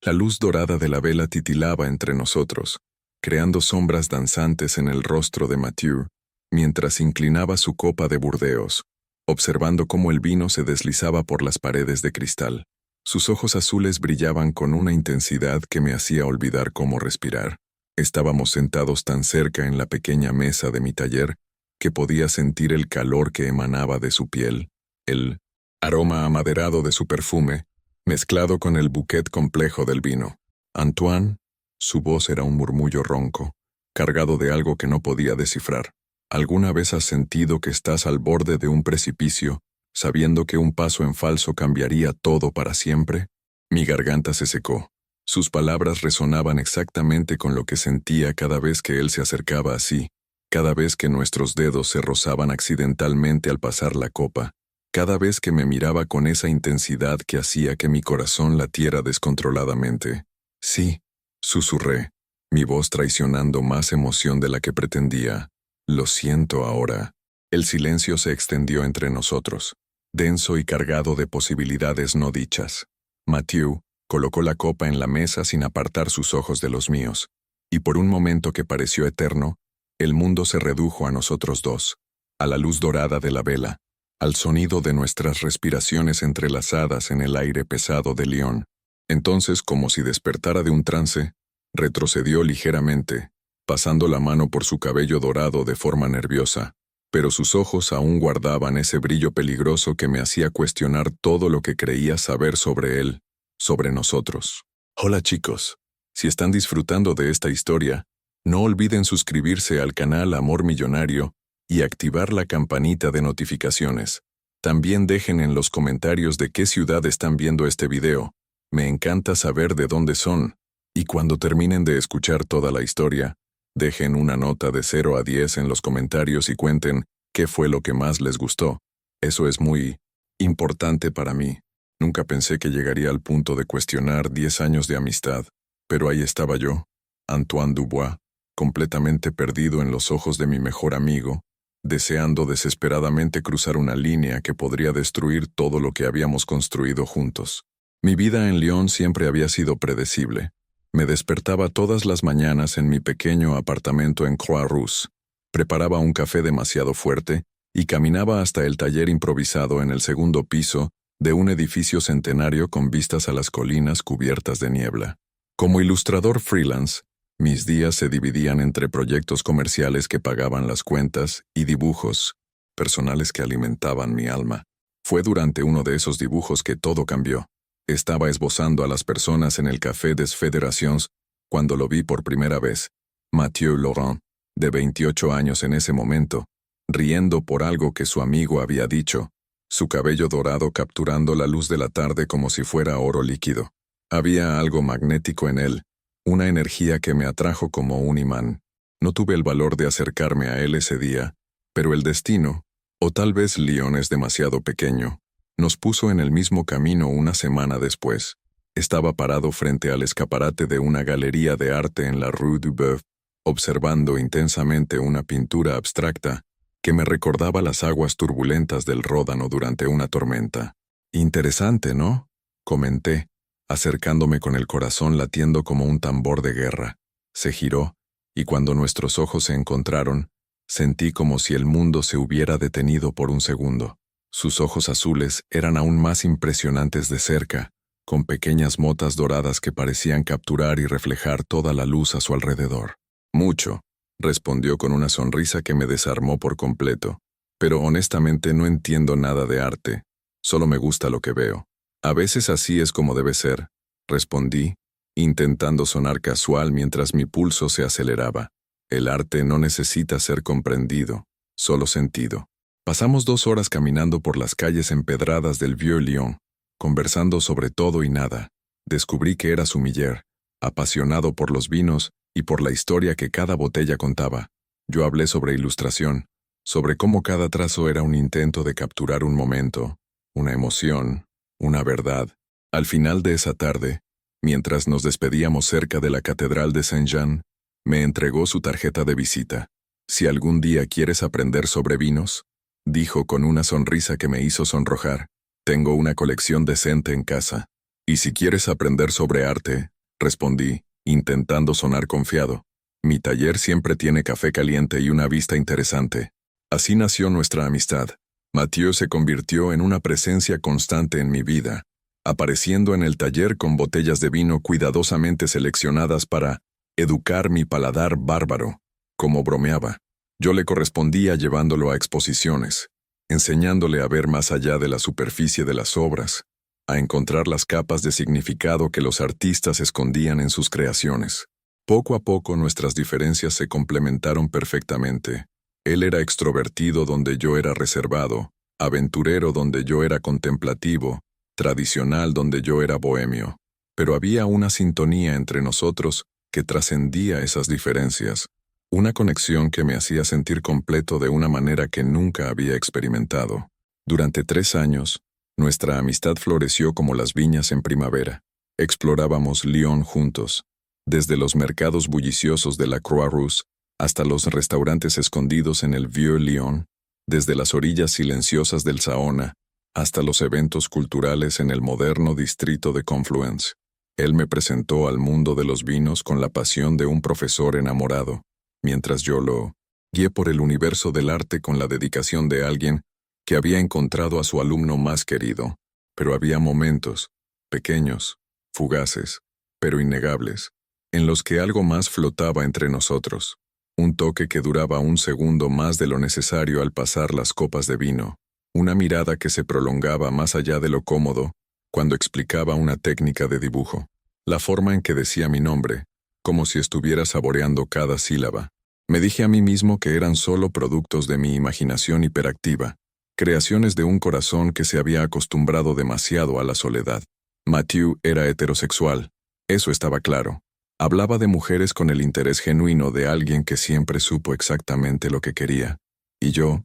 La luz dorada de la vela titilaba entre nosotros, creando sombras danzantes en el rostro de Mathieu, mientras inclinaba su copa de Burdeos, observando cómo el vino se deslizaba por las paredes de cristal. Sus ojos azules brillaban con una intensidad que me hacía olvidar cómo respirar. Estábamos sentados tan cerca en la pequeña mesa de mi taller que podía sentir el calor que emanaba de su piel, el aroma amaderado de su perfume, mezclado con el bouquet complejo del vino. Antoine, su voz era un murmullo ronco, cargado de algo que no podía descifrar. ¿Alguna vez has sentido que estás al borde de un precipicio, sabiendo que un paso en falso cambiaría todo para siempre? Mi garganta se secó. Sus palabras resonaban exactamente con lo que sentía cada vez que él se acercaba así, cada vez que nuestros dedos se rozaban accidentalmente al pasar la copa, cada vez que me miraba con esa intensidad que hacía que mi corazón latiera descontroladamente. Sí, susurré, mi voz traicionando más emoción de la que pretendía. Lo siento ahora. El silencio se extendió entre nosotros, denso y cargado de posibilidades no dichas. Mathieu colocó la copa en la mesa sin apartar sus ojos de los míos, y por un momento que pareció eterno, el mundo se redujo a nosotros dos, a la luz dorada de la vela, al sonido de nuestras respiraciones entrelazadas en el aire pesado de Lyon. Entonces, como si despertara de un trance, retrocedió ligeramente, pasando la mano por su cabello dorado de forma nerviosa, pero sus ojos aún guardaban ese brillo peligroso que me hacía cuestionar todo lo que creía saber sobre él, sobre nosotros. Hola chicos, si están disfrutando de esta historia, no olviden suscribirse al canal Amor Millonario y activar la campanita de notificaciones. También dejen en los comentarios de qué ciudad están viendo este video. Me encanta saber de dónde son. Y cuando terminen de escuchar toda la historia, dejen una nota de 0 a 10 en los comentarios y cuenten qué fue lo que más les gustó. Eso es muy importante para mí. Nunca pensé que llegaría al punto de cuestionar 10 años de amistad, pero ahí estaba yo, Antoine Dubois, completamente perdido en los ojos de mi mejor amigo, deseando desesperadamente cruzar una línea que podría destruir todo lo que habíamos construido juntos. Mi vida en Lyon siempre había sido predecible. Me despertaba todas las mañanas en mi pequeño apartamento en Croix-Rousse, preparaba un café demasiado fuerte y caminaba hasta el taller improvisado en el segundo piso de un edificio centenario con vistas a las colinas cubiertas de niebla. Como ilustrador freelance, mis días se dividían entre proyectos comerciales que pagaban las cuentas y dibujos personales que alimentaban mi alma. Fue durante uno de esos dibujos que todo cambió. Estaba esbozando a las personas en el Café des Fédérations cuando lo vi por primera vez. Mathieu Laurent, de 28 años en ese momento, riendo por algo que su amigo había dicho, su cabello dorado capturando la luz de la tarde como si fuera oro líquido. Había algo magnético en él, una energía que me atrajo como un imán. No tuve el valor de acercarme a él ese día, pero el destino, o tal vez Lyon es demasiado pequeño, nos puso en el mismo camino una semana después. Estaba parado frente al escaparate de una galería de arte en la Rue du Boeuf, observando intensamente una pintura abstracta que me recordaba las aguas turbulentas del Ródano durante una tormenta. Interesante, ¿no? Comenté, acercándome con el corazón latiendo como un tambor de guerra. Se giró, y cuando nuestros ojos se encontraron, sentí como si el mundo se hubiera detenido por un segundo. Sus ojos azules eran aún más impresionantes de cerca, con pequeñas motas doradas que parecían capturar y reflejar toda la luz a su alrededor. Mucho, respondió con una sonrisa que me desarmó por completo. Pero honestamente no entiendo nada de arte, solo me gusta lo que veo. A veces así es como debe ser, respondí, intentando sonar casual mientras mi pulso se aceleraba. El arte no necesita ser comprendido, solo sentido. Pasamos 2 horas caminando por las calles empedradas del Vieux Lyon, conversando sobre todo y nada. Descubrí que era sommelier, apasionado por los vinos y por la historia que cada botella contaba. Yo hablé sobre ilustración, sobre cómo cada trazo era un intento de capturar un momento, una emoción, una verdad. Al final de esa tarde, mientras nos despedíamos cerca de la Catedral de Saint-Jean, me entregó su tarjeta de visita. Si algún día quieres aprender sobre vinos, dijo con una sonrisa que me hizo sonrojar, tengo una colección decente en casa. Y si quieres aprender sobre arte, respondí, intentando sonar confiado. Mi taller siempre tiene café caliente y una vista interesante. Así nació nuestra amistad. Mathieu se convirtió en una presencia constante en mi vida, apareciendo en el taller con botellas de vino cuidadosamente seleccionadas para educar mi paladar bárbaro. Como bromeaba, yo le correspondía llevándolo a exposiciones, enseñándole a ver más allá de la superficie de las obras, a encontrar las capas de significado que los artistas escondían en sus creaciones. Poco a poco nuestras diferencias se complementaron perfectamente. Él era extrovertido donde yo era reservado, aventurero donde yo era contemplativo, tradicional donde yo era bohemio. Pero había una sintonía entre nosotros que trascendía esas diferencias, una conexión que me hacía sentir completo de una manera que nunca había experimentado. Durante 3 años, nuestra amistad floreció como las viñas en primavera. Explorábamos Lyon juntos, desde los mercados bulliciosos de la Croix-Rousse hasta los restaurantes escondidos en el Vieux-Lyon, desde las orillas silenciosas del Saona hasta los eventos culturales en el moderno distrito de Confluence. Él me presentó al mundo de los vinos con la pasión de un profesor enamorado, mientras yo lo guié por el universo del arte con la dedicación de alguien que había encontrado a su alumno más querido. Pero había momentos, pequeños, fugaces, pero innegables, en los que algo más flotaba entre nosotros. Un toque que duraba un segundo más de lo necesario al pasar las copas de vino, una mirada que se prolongaba más allá de lo cómodo cuando explicaba una técnica de dibujo, la forma en que decía mi nombre, como si estuviera saboreando cada sílaba. Me dije a mí mismo que eran solo productos de mi imaginación hiperactiva, creaciones de un corazón que se había acostumbrado demasiado a la soledad. Mathieu era heterosexual, eso estaba claro. Hablaba de mujeres con el interés genuino de alguien que siempre supo exactamente lo que quería. Y yo,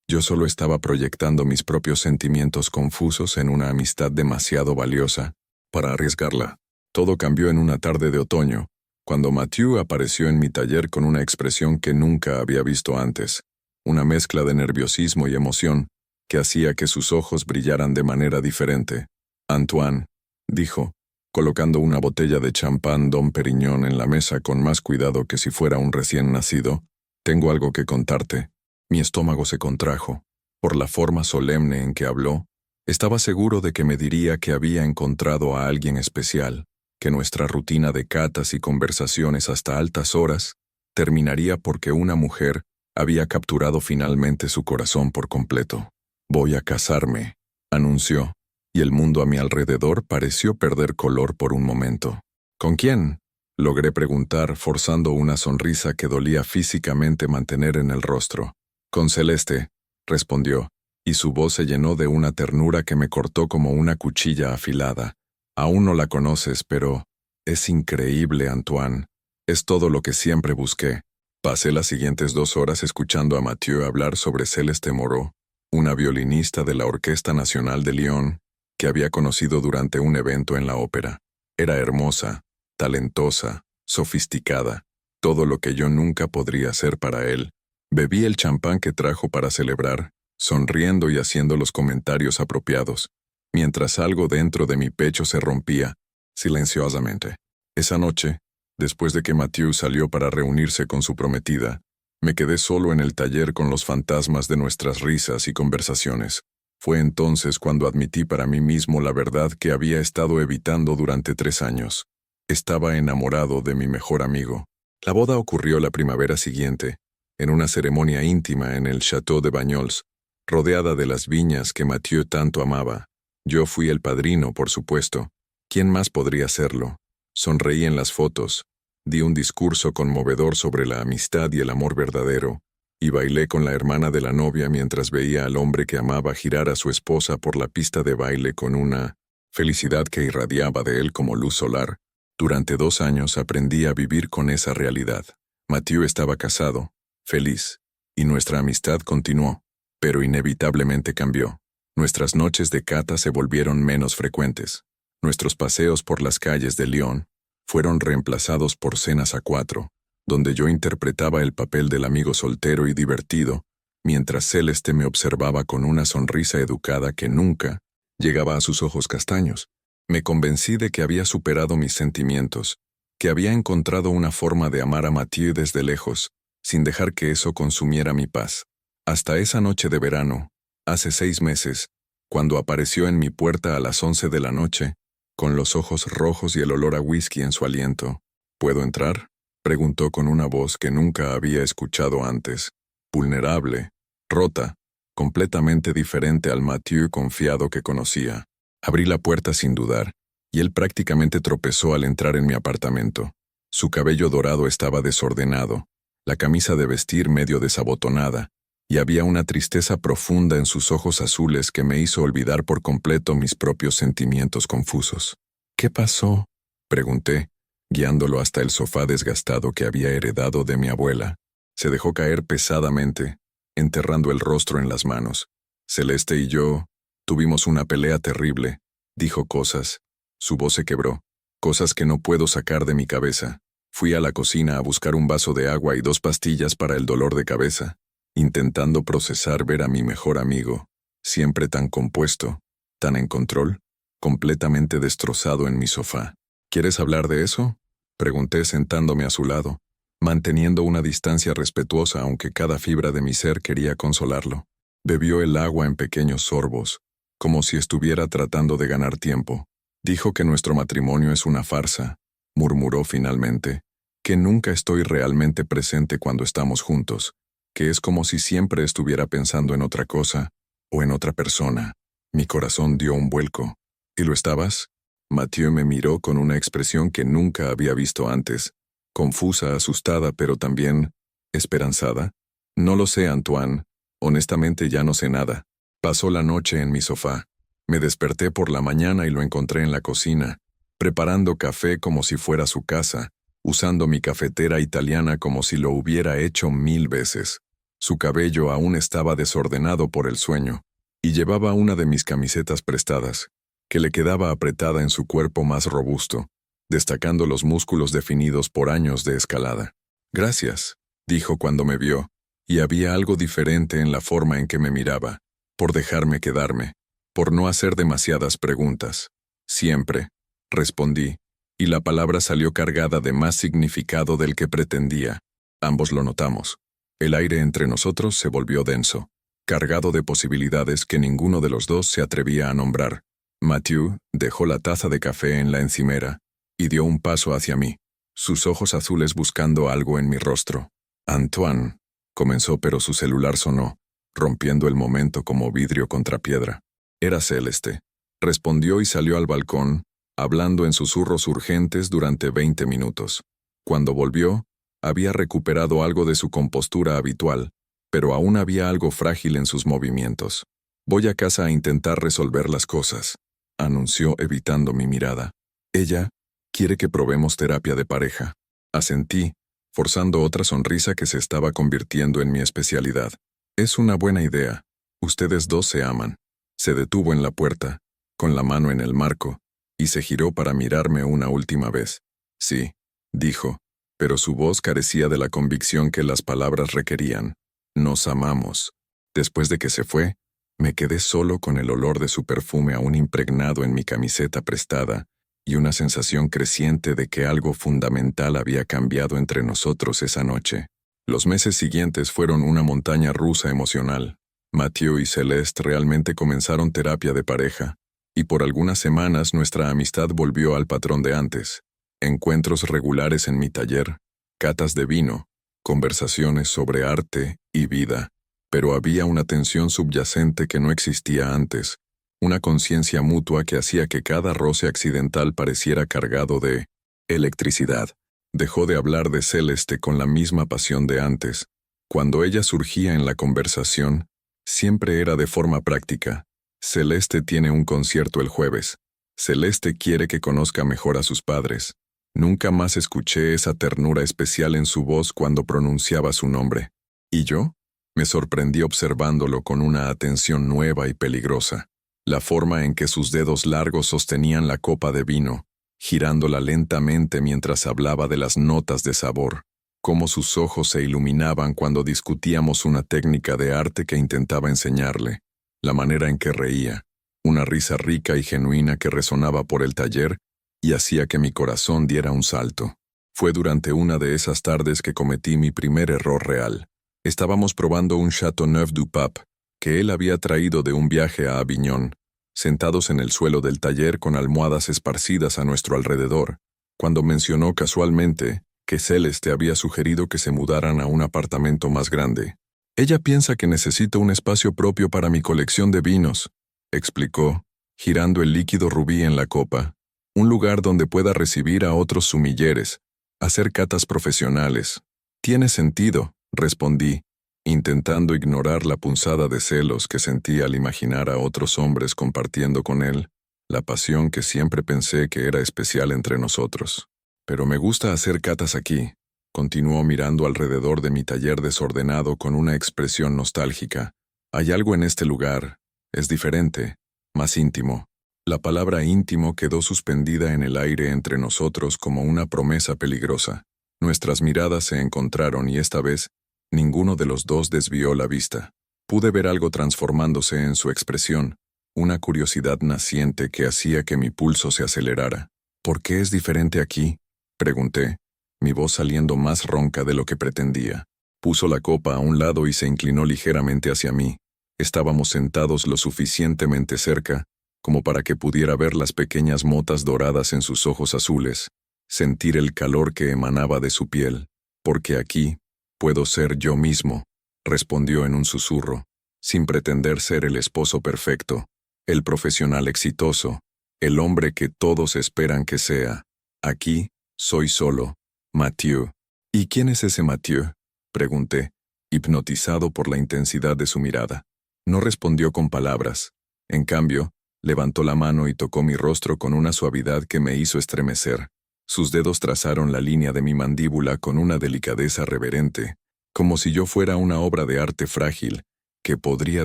yo solo estaba proyectando mis propios sentimientos confusos en una amistad demasiado valiosa para arriesgarla. Todo cambió en una tarde de otoño, cuando Mathieu apareció en mi taller con una expresión que nunca había visto antes, una mezcla de nerviosismo y emoción que hacía que sus ojos brillaran de manera diferente. «Antoine», dijo, colocando una botella de champán Dom Perignon en la mesa con más cuidado que si fuera un recién nacido, «tengo algo que contarte». Mi estómago se contrajo. Por la forma solemne en que habló, estaba seguro de que me diría que había encontrado a alguien especial, que nuestra rutina de catas y conversaciones hasta altas horas terminaría porque una mujer había capturado finalmente su corazón por completo. «Voy a casarme», anunció, y el mundo a mi alrededor pareció perder color por un momento. «¿Con quién?», logré preguntar, forzando una sonrisa que dolía físicamente mantener en el rostro. «Con Celeste», respondió, y su voz se llenó de una ternura que me cortó como una cuchilla afilada. «Aún no la conoces, pero es increíble, Antoine. Es todo lo que siempre busqué». Pasé las siguientes 2 horas escuchando a Mathieu hablar sobre Celeste Moreau, una violinista de la Orquesta Nacional de Lyon, que había conocido durante un evento en la ópera. Era hermosa, talentosa, sofisticada, todo lo que yo nunca podría ser para él. Bebí el champán que trajo para celebrar, sonriendo y haciendo los comentarios apropiados, mientras algo dentro de mi pecho se rompía, silenciosamente. Esa noche, después de que Mathieu salió para reunirse con su prometida, me quedé solo en el taller con los fantasmas de nuestras risas y conversaciones. Fue entonces cuando admití para mí mismo la verdad que había estado evitando durante 3 años. Estaba enamorado de mi mejor amigo. La boda ocurrió la primavera siguiente, en una ceremonia íntima en el Château de Bagnols, rodeada de las viñas que Mathieu tanto amaba. Yo fui el padrino, por supuesto. ¿Quién más podría serlo? Sonreí en las fotos, di un discurso conmovedor sobre la amistad y el amor verdadero, y bailé con la hermana de la novia mientras veía al hombre que amaba girar a su esposa por la pista de baile con una felicidad que irradiaba de él como luz solar. Durante 2 años aprendí a vivir con esa realidad. Mathieu estaba casado, feliz, y nuestra amistad continuó, pero inevitablemente cambió. Nuestras noches de cata se volvieron menos frecuentes. Nuestros paseos por las calles de Lyon fueron reemplazados por cenas a 4, donde yo interpretaba el papel del amigo soltero y divertido, mientras Celeste me observaba con una sonrisa educada que nunca llegaba a sus ojos castaños. Me convencí de que había superado mis sentimientos, que había encontrado una forma de amar a Mathieu desde lejos, sin dejar que eso consumiera mi paz. Hasta esa noche de verano, hace 6 meses, cuando apareció en mi puerta a las 11 de la noche, con los ojos rojos y el olor a whisky en su aliento. ¿Puedo entrar?, preguntó con una voz que nunca había escuchado antes. Vulnerable, rota, completamente diferente al Mathieu confiado que conocía. Abrí la puerta sin dudar, y él prácticamente tropezó al entrar en mi apartamento. Su cabello dorado estaba desordenado, la camisa de vestir medio desabotonada, y había una tristeza profunda en sus ojos azules que me hizo olvidar por completo mis propios sentimientos confusos. ¿Qué pasó?, pregunté, guiándolo hasta el sofá desgastado que había heredado de mi abuela. Se dejó caer pesadamente, enterrando el rostro en las manos. Celeste y yo tuvimos una pelea terrible. Dijo cosas. Su voz se quebró. Cosas que no puedo sacar de mi cabeza. Fui a la cocina a buscar un vaso de agua y 2 pastillas para el dolor de cabeza, intentando procesar ver a mi mejor amigo, siempre tan compuesto, tan en control, completamente destrozado en mi sofá. ¿Quieres hablar de eso?, pregunté sentándome a su lado, manteniendo una distancia respetuosa aunque cada fibra de mi ser quería consolarlo. Bebió el agua en pequeños sorbos, como si estuviera tratando de ganar tiempo. Dijo que nuestro matrimonio es una farsa, murmuró finalmente, que nunca estoy realmente presente cuando estamos juntos, que es como si siempre estuviera pensando en otra cosa o en otra persona. Mi corazón dio un vuelco. ¿Y lo estabas? Mathieu me miró con una expresión que nunca había visto antes, confusa, asustada, pero también esperanzada. No lo sé, Antoine. Honestamente ya no sé nada. Pasó la noche en mi sofá. Me desperté por la mañana y lo encontré en la cocina, preparando café como si fuera su casa, usando mi cafetera italiana como si lo hubiera hecho 1000 veces. Su cabello aún estaba desordenado por el sueño, y llevaba una de mis camisetas prestadas, que le quedaba apretada en su cuerpo más robusto, destacando los músculos definidos por años de escalada. Gracias, dijo cuando me vio, y había algo diferente en la forma en que me miraba, por dejarme quedarme, por no hacer demasiadas preguntas. Siempre, respondí, y la palabra salió cargada de más significado del que pretendía. Ambos lo notamos. El aire entre nosotros se volvió denso, cargado de posibilidades que ninguno de los dos se atrevía a nombrar. Mathieu dejó la taza de café en la encimera y dio un paso hacia mí, sus ojos azules buscando algo en mi rostro. Antoine, comenzó, pero su celular sonó, rompiendo el momento como vidrio contra piedra. Era Celeste. Respondió y salió al balcón, hablando en susurros urgentes durante 20 minutos. Cuando volvió, había recuperado algo de su compostura habitual, pero aún había algo frágil en sus movimientos. Voy a casa a intentar resolver las cosas, anunció evitando mi mirada. Ella quiere que probemos terapia de pareja. Asentí, forzando otra sonrisa que se estaba convirtiendo en mi especialidad. Es una buena idea. Ustedes dos se aman. Se detuvo en la puerta, con la mano en el marco, y se giró para mirarme una última vez. Sí, dijo, pero su voz carecía de la convicción que las palabras requerían. Nos amamos. Después de que se fue, me quedé solo con el olor de su perfume aún impregnado en mi camiseta prestada y una sensación creciente de que algo fundamental había cambiado entre nosotros esa noche. Los meses siguientes fueron una montaña rusa emocional. Mathieu y Celeste realmente comenzaron terapia de pareja, y por algunas semanas nuestra amistad volvió al patrón de antes. Encuentros regulares en mi taller, catas de vino, conversaciones sobre arte y vida. Pero había una tensión subyacente que no existía antes, una conciencia mutua que hacía que cada roce accidental pareciera cargado de electricidad. Dejó de hablar de Celeste con la misma pasión de antes. Cuando ella surgía en la conversación, siempre era de forma práctica. Celeste tiene un concierto el jueves. Celeste quiere que conozca mejor a sus padres. Nunca más escuché esa ternura especial en su voz cuando pronunciaba su nombre. ¿Y yo? Me sorprendí observándolo con una atención nueva y peligrosa. La forma en que sus dedos largos sostenían la copa de vino, girándola lentamente mientras hablaba de las notas de sabor, cómo sus ojos se iluminaban cuando discutíamos una técnica de arte que intentaba enseñarle, la manera en que reía, una risa rica y genuina que resonaba por el taller y hacía que mi corazón diera un salto. Fue durante una de esas tardes que cometí mi primer error real. Estábamos probando un Châteauneuf du Pape, que él había traído de un viaje a Aviñón, sentados en el suelo del taller con almohadas esparcidas a nuestro alrededor, cuando mencionó casualmente que Celeste había sugerido que se mudaran a un apartamento más grande. Ella piensa que necesito un espacio propio para mi colección de vinos, explicó, girando el líquido rubí en la copa, un lugar donde pueda recibir a otros sumilleres, hacer catas profesionales. Tiene sentido, respondí, intentando ignorar la punzada de celos que sentí al imaginar a otros hombres compartiendo con él la pasión que siempre pensé que era especial entre nosotros. Pero me gusta hacer catas aquí, continuó mirando alrededor de mi taller desordenado con una expresión nostálgica. Hay algo en este lugar, es diferente, más íntimo. La palabra íntimo quedó suspendida en el aire entre nosotros como una promesa peligrosa. Nuestras miradas se encontraron y esta vez, ninguno de los dos desvió la vista. Pude ver algo transformándose en su expresión, una curiosidad naciente que hacía que mi pulso se acelerara. ¿Por qué es diferente aquí?, pregunté, mi voz saliendo más ronca de lo que pretendía. Puso la copa a un lado y se inclinó ligeramente hacia mí. Estábamos sentados lo suficientemente cerca como para que pudiera ver las pequeñas motas doradas en sus ojos azules, sentir el calor que emanaba de su piel. Porque aquí puedo ser yo mismo, respondió en un susurro, sin pretender ser el esposo perfecto, el profesional exitoso, el hombre que todos esperan que sea. Aquí soy solo, Mathieu. ¿Y quién es ese Mathieu?, pregunté, hipnotizado por la intensidad de su mirada. No respondió con palabras. En cambio, levantó la mano y tocó mi rostro con una suavidad que me hizo estremecer. Sus dedos trazaron la línea de mi mandíbula con una delicadeza reverente, como si yo fuera una obra de arte frágil, que podría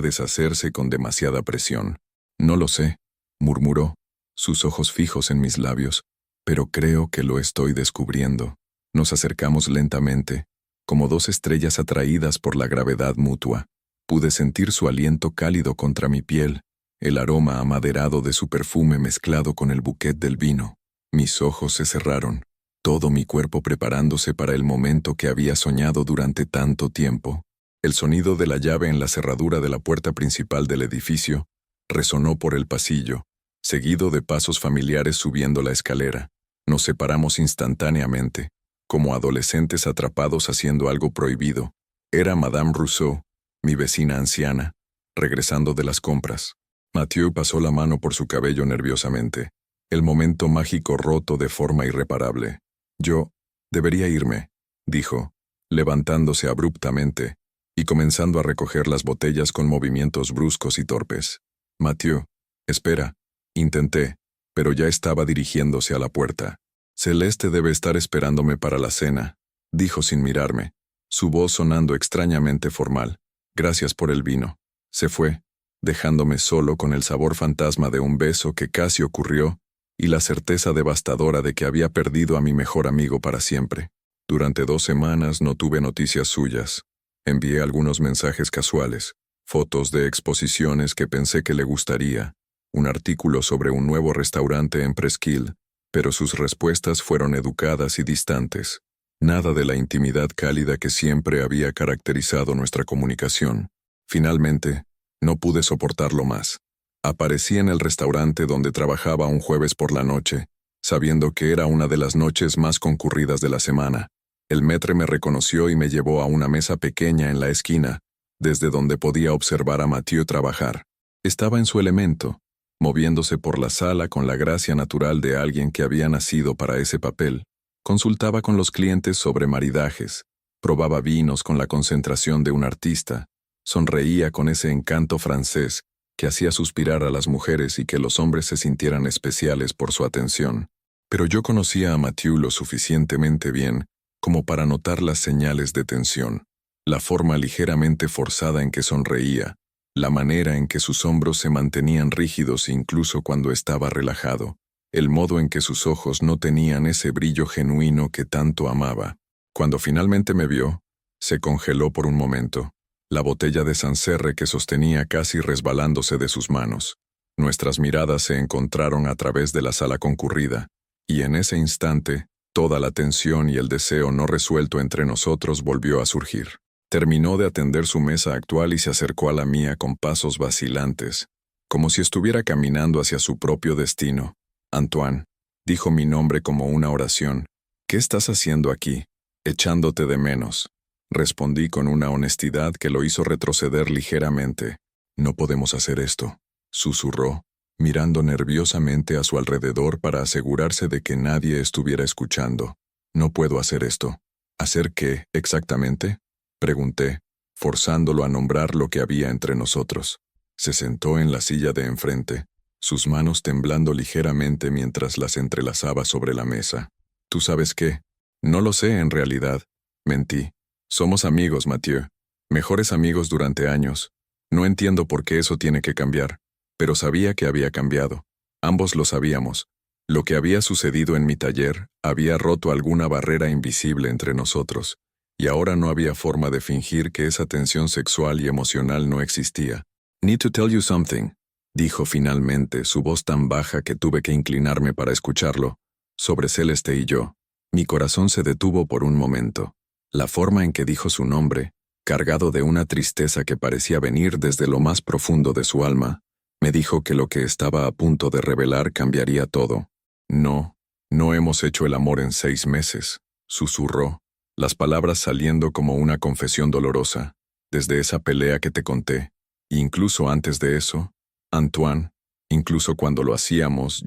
deshacerse con demasiada presión. No lo sé, murmuró, sus ojos fijos en mis labios, pero creo que lo estoy descubriendo. Nos acercamos lentamente, como dos estrellas atraídas por la gravedad mutua. Pude sentir su aliento cálido contra mi piel, el aroma amaderado de su perfume mezclado con el bouquet del vino. Mis ojos se cerraron, todo mi cuerpo preparándose para el momento que había soñado durante tanto tiempo. El sonido de la llave en la cerradura de la puerta principal del edificio resonó por el pasillo, seguido de pasos familiares subiendo la escalera. Nos separamos instantáneamente, como adolescentes atrapados haciendo algo prohibido. Era Madame Rousseau, mi vecina anciana, regresando de las compras. Mathieu pasó la mano por su cabello nerviosamente. El momento mágico roto de forma irreparable. Yo debería irme, dijo, levantándose abruptamente y comenzando a recoger las botellas con movimientos bruscos y torpes. Mathieu, espera, intenté, pero ya estaba dirigiéndose a la puerta. Celeste debe estar esperándome para la cena, dijo sin mirarme, su voz sonando extrañamente formal. Gracias por el vino. Se fue, dejándome solo con el sabor fantasma de un beso que casi ocurrió y la certeza devastadora de que había perdido a mi mejor amigo para siempre. Durante 2 semanas no tuve noticias suyas. Envié algunos mensajes casuales, fotos de exposiciones que pensé que le gustaría, un artículo sobre un nuevo restaurante en Presqu'île, pero sus respuestas fueron educadas y distantes. Nada de la intimidad cálida que siempre había caracterizado nuestra comunicación. Finalmente, no pude soportarlo más. Aparecí en el restaurante donde trabajaba un jueves por la noche, sabiendo que era una de las noches más concurridas de la semana. El maître me reconoció y me llevó a una mesa pequeña en la esquina, desde donde podía observar a Mathieu trabajar. Estaba en su elemento, moviéndose por la sala con la gracia natural de alguien que había nacido para ese papel. Consultaba con los clientes sobre maridajes, probaba vinos con la concentración de un artista, sonreía con ese encanto francés que hacía suspirar a las mujeres y que los hombres se sintieran especiales por su atención. Pero yo conocía a Mathieu lo suficientemente bien como para notar las señales de tensión, la forma ligeramente forzada en que sonreía, la manera en que sus hombros se mantenían rígidos incluso cuando estaba relajado, el modo en que sus ojos no tenían ese brillo genuino que tanto amaba. Cuando finalmente me vio, se congeló por un momento, la botella de Sancerre que sostenía casi resbalándose de sus manos. Nuestras miradas se encontraron a través de la sala concurrida, y en ese instante, toda la tensión y el deseo no resuelto entre nosotros volvió a surgir. Terminó de atender su mesa actual y se acercó a la mía con pasos vacilantes, como si estuviera caminando hacia su propio destino. Antoine, dijo mi nombre como una oración. ¿Qué estás haciendo aquí? Echándote de menos. Respondí con una honestidad que lo hizo retroceder ligeramente. No podemos hacer esto, susurró, mirando nerviosamente a su alrededor para asegurarse de que nadie estuviera escuchando. No puedo hacer esto. ¿Hacer qué, exactamente? Pregunté, forzándolo a nombrar lo que había entre nosotros. Se sentó en la silla de enfrente, sus manos temblando ligeramente mientras las entrelazaba sobre la mesa. ¿Tú sabes qué? No lo sé en realidad. Mentí. Somos amigos, Mathieu. Mejores amigos durante años. No entiendo por qué eso tiene que cambiar, pero sabía que había cambiado. Ambos lo sabíamos. Lo que había sucedido en mi taller había roto alguna barrera invisible entre nosotros, y ahora no había forma de fingir que esa tensión sexual y emocional no existía. Need to tell you something, dijo finalmente, su voz tan baja que tuve que inclinarme para escucharlo, sobre Celeste y yo. Mi corazón se detuvo por un momento. La forma en que dijo su nombre, cargado de una tristeza que parecía venir desde lo más profundo de su alma, me dijo que lo que estaba a punto de revelar cambiaría todo. No hemos hecho el amor en 6 meses, susurró, las palabras saliendo como una confesión dolorosa, desde esa pelea que te conté. Incluso antes de eso, Antoine, incluso cuando lo hacíamos,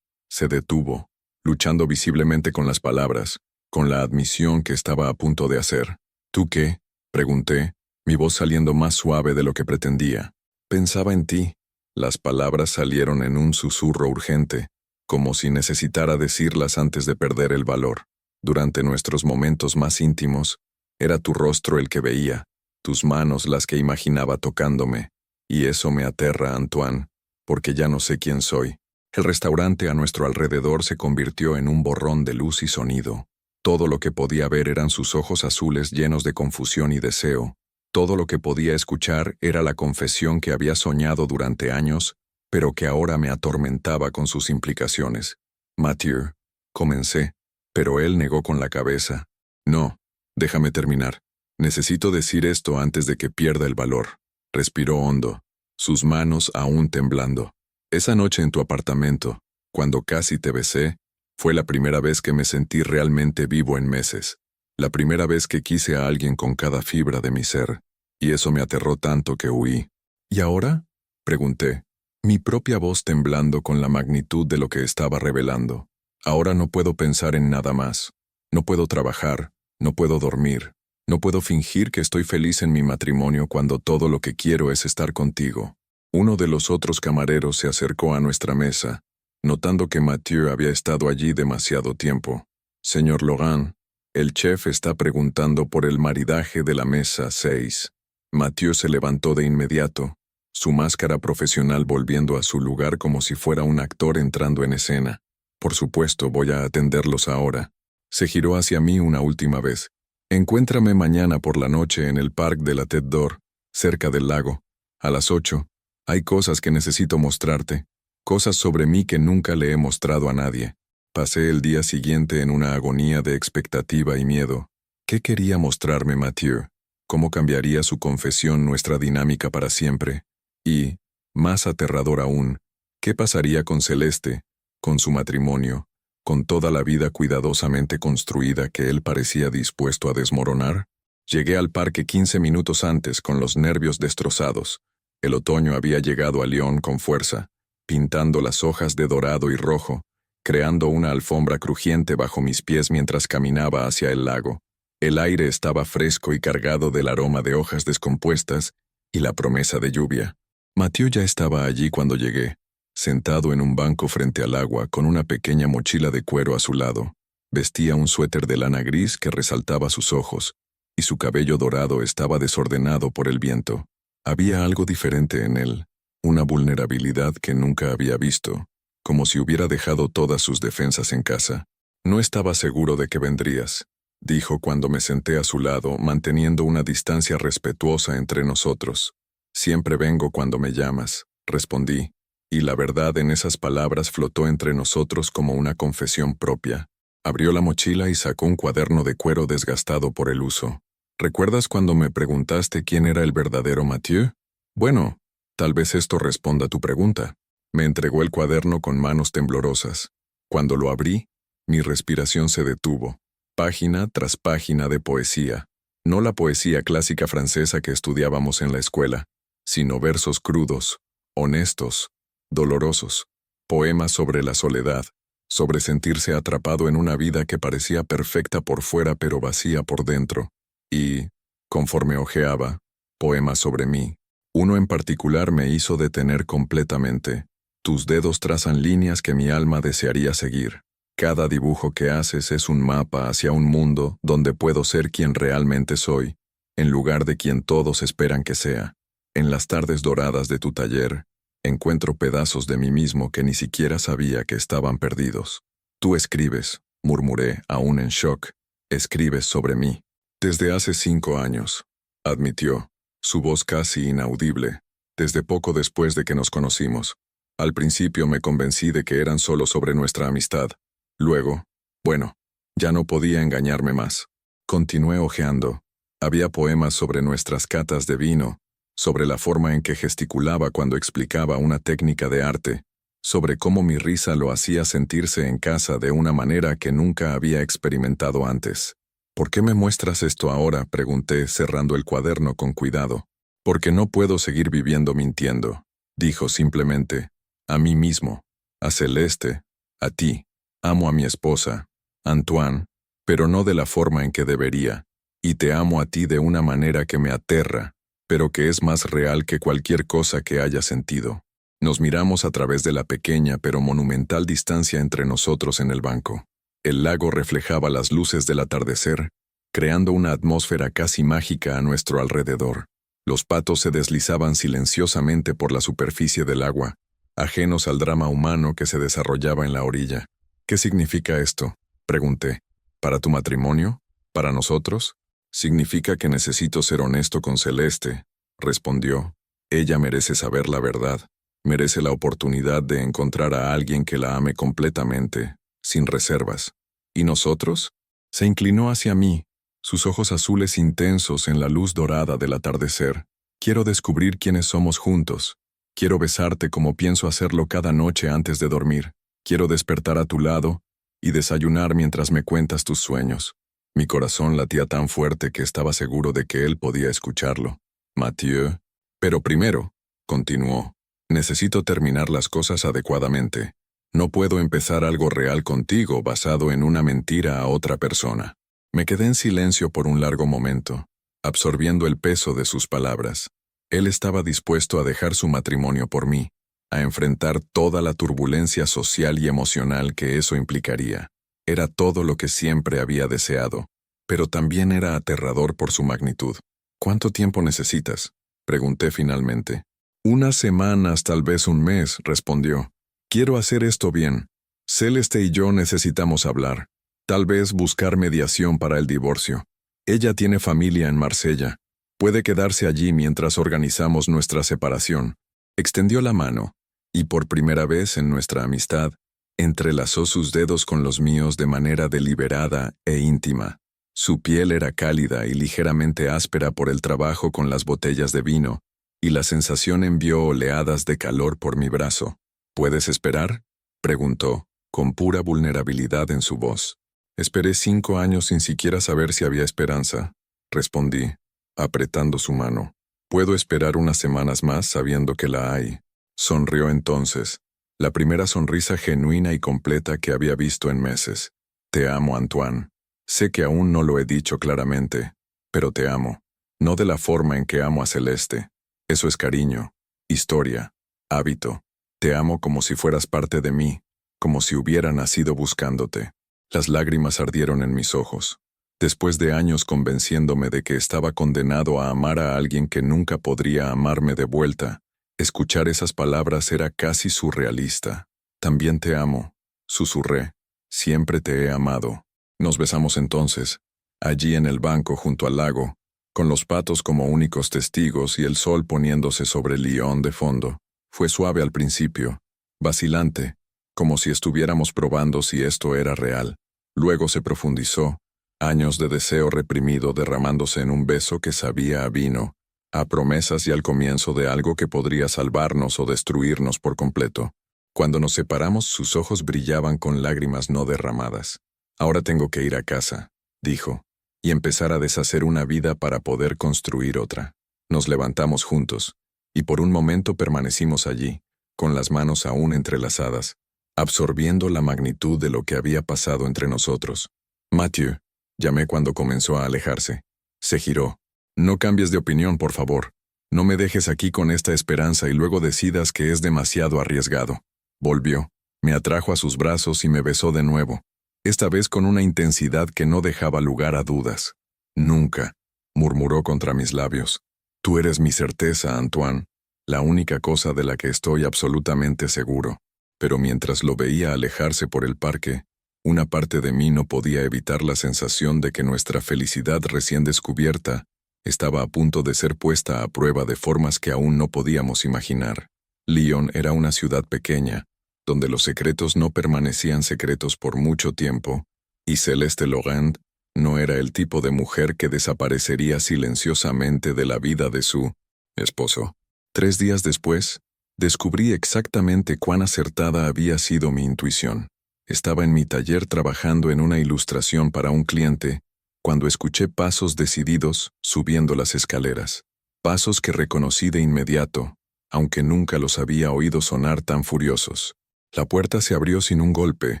se detuvo, luchando visiblemente con las palabras, con la admisión que estaba a punto de hacer. ¿Tú qué? Pregunté, mi voz saliendo más suave de lo que pretendía. Pensaba en ti. Las palabras salieron en un susurro urgente, como si necesitara decirlas antes de perder el valor. Durante nuestros momentos más íntimos, era tu rostro el que veía, tus manos las que imaginaba tocándome, y eso me aterra, Antoine, porque ya no sé quién soy. El restaurante a nuestro alrededor se convirtió en un borrón de luz y sonido. Todo lo que podía ver eran sus ojos azules llenos de confusión y deseo. Todo lo que podía escuchar era la confesión que había soñado durante años, pero que ahora me atormentaba con sus implicaciones. Mathieu, comencé, pero él negó con la cabeza. No, déjame terminar. Necesito decir esto antes de que pierda el valor. Respiró hondo, sus manos aún temblando. Esa noche en tu apartamento, cuando casi te besé, fue la primera vez que me sentí realmente vivo en meses. La primera vez que quise a alguien con cada fibra de mi ser, y eso me aterró tanto que huí. ¿Y ahora? Pregunté, mi propia voz temblando con la magnitud de lo que estaba revelando. Ahora no puedo pensar en nada más. No puedo trabajar, no puedo dormir, no puedo fingir que estoy feliz en mi matrimonio cuando todo lo que quiero es estar contigo. Uno de los otros camareros se acercó a nuestra mesa, notando que Mathieu había estado allí demasiado tiempo. Señor Laurent, el chef está preguntando por el maridaje de la mesa 6. Mathieu se levantó de inmediato, su máscara profesional volviendo a su lugar como si fuera un actor entrando en escena. Por supuesto, voy a atenderlos ahora. Se giró hacia mí una última vez. Encuéntrame mañana por la noche en el Parc de la Tête d'Or, cerca del lago, a las 8. Hay cosas que necesito mostrarte, cosas sobre mí que nunca le he mostrado a nadie. Pasé el día siguiente en una agonía de expectativa y miedo. ¿Qué quería mostrarme Mathieu? ¿Cómo cambiaría su confesión nuestra dinámica para siempre? Y, más aterrador aún, ¿qué pasaría con Celeste, con su matrimonio, con toda la vida cuidadosamente construida que él parecía dispuesto a desmoronar? Llegué al parque 15 minutos antes con los nervios destrozados. El otoño había llegado a Lyon con fuerza, pintando las hojas de dorado y rojo, creando una alfombra crujiente bajo mis pies mientras caminaba hacia el lago. El aire estaba fresco y cargado del aroma de hojas descompuestas y la promesa de lluvia. Mathieu ya estaba allí cuando llegué, sentado en un banco frente al agua con una pequeña mochila de cuero a su lado. Vestía un suéter de lana gris que resaltaba sus ojos, y su cabello dorado estaba desordenado por el viento. Había algo diferente en él, una vulnerabilidad que nunca había visto, como si hubiera dejado todas sus defensas en casa. No estaba seguro de que vendrías, dijo cuando me senté a su lado, manteniendo una distancia respetuosa entre nosotros. Siempre vengo cuando me llamas, respondí, y la verdad en esas palabras flotó entre nosotros como una confesión propia. Abrió la mochila y sacó un cuaderno de cuero desgastado por el uso. ¿Recuerdas cuando me preguntaste quién era el verdadero Mathieu? Bueno, tal vez esto responda a tu pregunta. Me entregó el cuaderno con manos temblorosas. Cuando lo abrí, mi respiración se detuvo. Página tras página de poesía. No la poesía clásica francesa que estudiábamos en la escuela, sino versos crudos, honestos, dolorosos. Poemas sobre la soledad, sobre sentirse atrapado en una vida que parecía perfecta por fuera pero vacía por dentro. Y, conforme hojeaba, poemas sobre mí. Uno en particular me hizo detener completamente. Tus dedos trazan líneas que mi alma desearía seguir. Cada dibujo que haces es un mapa hacia un mundo donde puedo ser quien realmente soy, en lugar de quien todos esperan que sea. En las tardes doradas de tu taller, encuentro pedazos de mí mismo que ni siquiera sabía que estaban perdidos. Tú escribes, murmuré, aún en shock, escribes sobre mí. Desde hace 5 años, admitió, su voz casi inaudible, desde poco después de que nos conocimos. Al principio me convencí de que eran solo sobre nuestra amistad. Luego, bueno, ya no podía engañarme más. Continué hojeando. Había poemas sobre nuestras catas de vino, sobre la forma en que gesticulaba cuando explicaba una técnica de arte, sobre cómo mi risa lo hacía sentirse en casa de una manera que nunca había experimentado antes. ¿Por qué me muestras esto ahora?, pregunté, cerrando el cuaderno con cuidado. Porque no puedo seguir viviendo mintiendo, dijo simplemente. A mí mismo, a Celeste, a ti. Amo a mi esposa, Antoine, pero no de la forma en que debería, y te amo a ti de una manera que me aterra, pero que es más real que cualquier cosa que haya sentido. Nos miramos a través de la pequeña pero monumental distancia entre nosotros en el banco. El lago reflejaba las luces del atardecer, creando una atmósfera casi mágica a nuestro alrededor. Los patos se deslizaban silenciosamente por la superficie del agua, ajenos al drama humano que se desarrollaba en la orilla. ¿Qué significa esto?, pregunté. ¿Para tu matrimonio? ¿Para nosotros? Significa que necesito ser honesto con Celeste, respondió. Ella merece saber la verdad. Merece la oportunidad de encontrar a alguien que la ame completamente, sin reservas. ¿Y nosotros? Se inclinó hacia mí, sus ojos azules intensos en la luz dorada del atardecer. Quiero descubrir quiénes somos juntos. Quiero besarte como pienso hacerlo cada noche antes de dormir. Quiero despertar a tu lado y desayunar mientras me cuentas tus sueños. Mi corazón latía tan fuerte que estaba seguro de que él podía escucharlo. Mathieu. Pero primero, continuó, necesito terminar las cosas adecuadamente. No puedo empezar algo real contigo basado en una mentira a otra persona. Me quedé en silencio por un largo momento, absorbiendo el peso de sus palabras. Él estaba dispuesto a dejar su matrimonio por mí, a enfrentar toda la turbulencia social y emocional que eso implicaría. Era todo lo que siempre había deseado, pero también era aterrador por su magnitud. ¿Cuánto tiempo necesitas?, pregunté finalmente. 1 semana, tal vez 1 mes, respondió. Quiero hacer esto bien. Celeste y yo necesitamos hablar. Tal vez buscar mediación para el divorcio. Ella tiene familia en Marsella. Puede quedarse allí mientras organizamos nuestra separación. Extendió la mano, y por primera vez en nuestra amistad, entrelazó sus dedos con los míos de manera deliberada e íntima. Su piel era cálida y ligeramente áspera por el trabajo con las botellas de vino, y la sensación envió oleadas de calor por mi brazo. ¿Puedes esperar?, preguntó, con pura vulnerabilidad en su voz. Esperé 5 años sin siquiera saber si había esperanza, respondí, apretando su mano. Puedo esperar unas semanas más sabiendo que la hay. Sonrió entonces, la primera sonrisa genuina y completa que había visto en meses. Te amo, Antoine. Sé que aún no lo he dicho claramente, pero te amo. No de la forma en que amo a Celeste. Eso es cariño, historia, hábito. Te amo como si fueras parte de mí, como si hubiera nacido buscándote. Las lágrimas ardieron en mis ojos. Después de años convenciéndome de que estaba condenado a amar a alguien que nunca podría amarme de vuelta, escuchar esas palabras era casi surrealista. También te amo, susurré. Siempre te he amado. Nos besamos entonces, allí en el banco junto al lago, con los patos como únicos testigos y el sol poniéndose sobre Lyon de fondo. Fue suave al principio, vacilante, como si estuviéramos probando si esto era real. Luego se profundizó, años de deseo reprimido derramándose en un beso que sabía a vino, a promesas y al comienzo de algo que podría salvarnos o destruirnos por completo. Cuando nos separamos, sus ojos brillaban con lágrimas no derramadas. Ahora tengo que ir a casa, dijo, y empezar a deshacer una vida para poder construir otra. Nos levantamos juntos, y por un momento permanecimos allí, con las manos aún entrelazadas, absorbiendo la magnitud de lo que había pasado entre nosotros. Matthew, llamé cuando comenzó a alejarse. Se giró. No cambies de opinión, por favor. No me dejes aquí con esta esperanza y luego decidas que es demasiado arriesgado. Volvió, me atrajo a sus brazos y me besó de nuevo, esta vez con una intensidad que no dejaba lugar a dudas. Nunca, murmuró contra mis labios. Tú eres mi certeza, Antoine, la única cosa de la que estoy absolutamente seguro. Pero mientras lo veía alejarse por el parque, una parte de mí no podía evitar la sensación de que nuestra felicidad recién descubierta estaba a punto de ser puesta a prueba de formas que aún no podíamos imaginar. Lyon era una ciudad pequeña, donde los secretos no permanecían secretos por mucho tiempo, y Celeste Laurent no era el tipo de mujer que desaparecería silenciosamente de la vida de su esposo. 3 días después, descubrí exactamente cuán acertada había sido mi intuición. Estaba en mi taller trabajando en una ilustración para un cliente, cuando escuché pasos decididos subiendo las escaleras. Pasos que reconocí de inmediato, aunque nunca los había oído sonar tan furiosos. La puerta se abrió sin un golpe,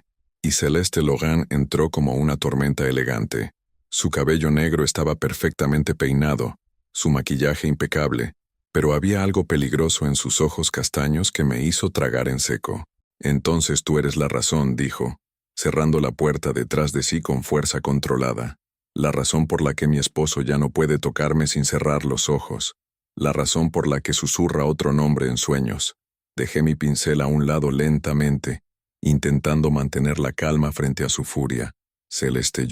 y Celeste Laurent entró como una tormenta elegante. Su cabello negro estaba perfectamente peinado, su maquillaje impecable, pero había algo peligroso en sus ojos castaños que me hizo tragar en seco. Entonces tú eres la razón, dijo, cerrando la puerta detrás de sí con fuerza controlada. La razón por la que mi esposo ya no puede tocarme sin cerrar los ojos. La razón por la que susurra otro nombre en sueños. Dejé mi pincel a un lado lentamente, intentando mantener la calma frente a su furia. Celeste,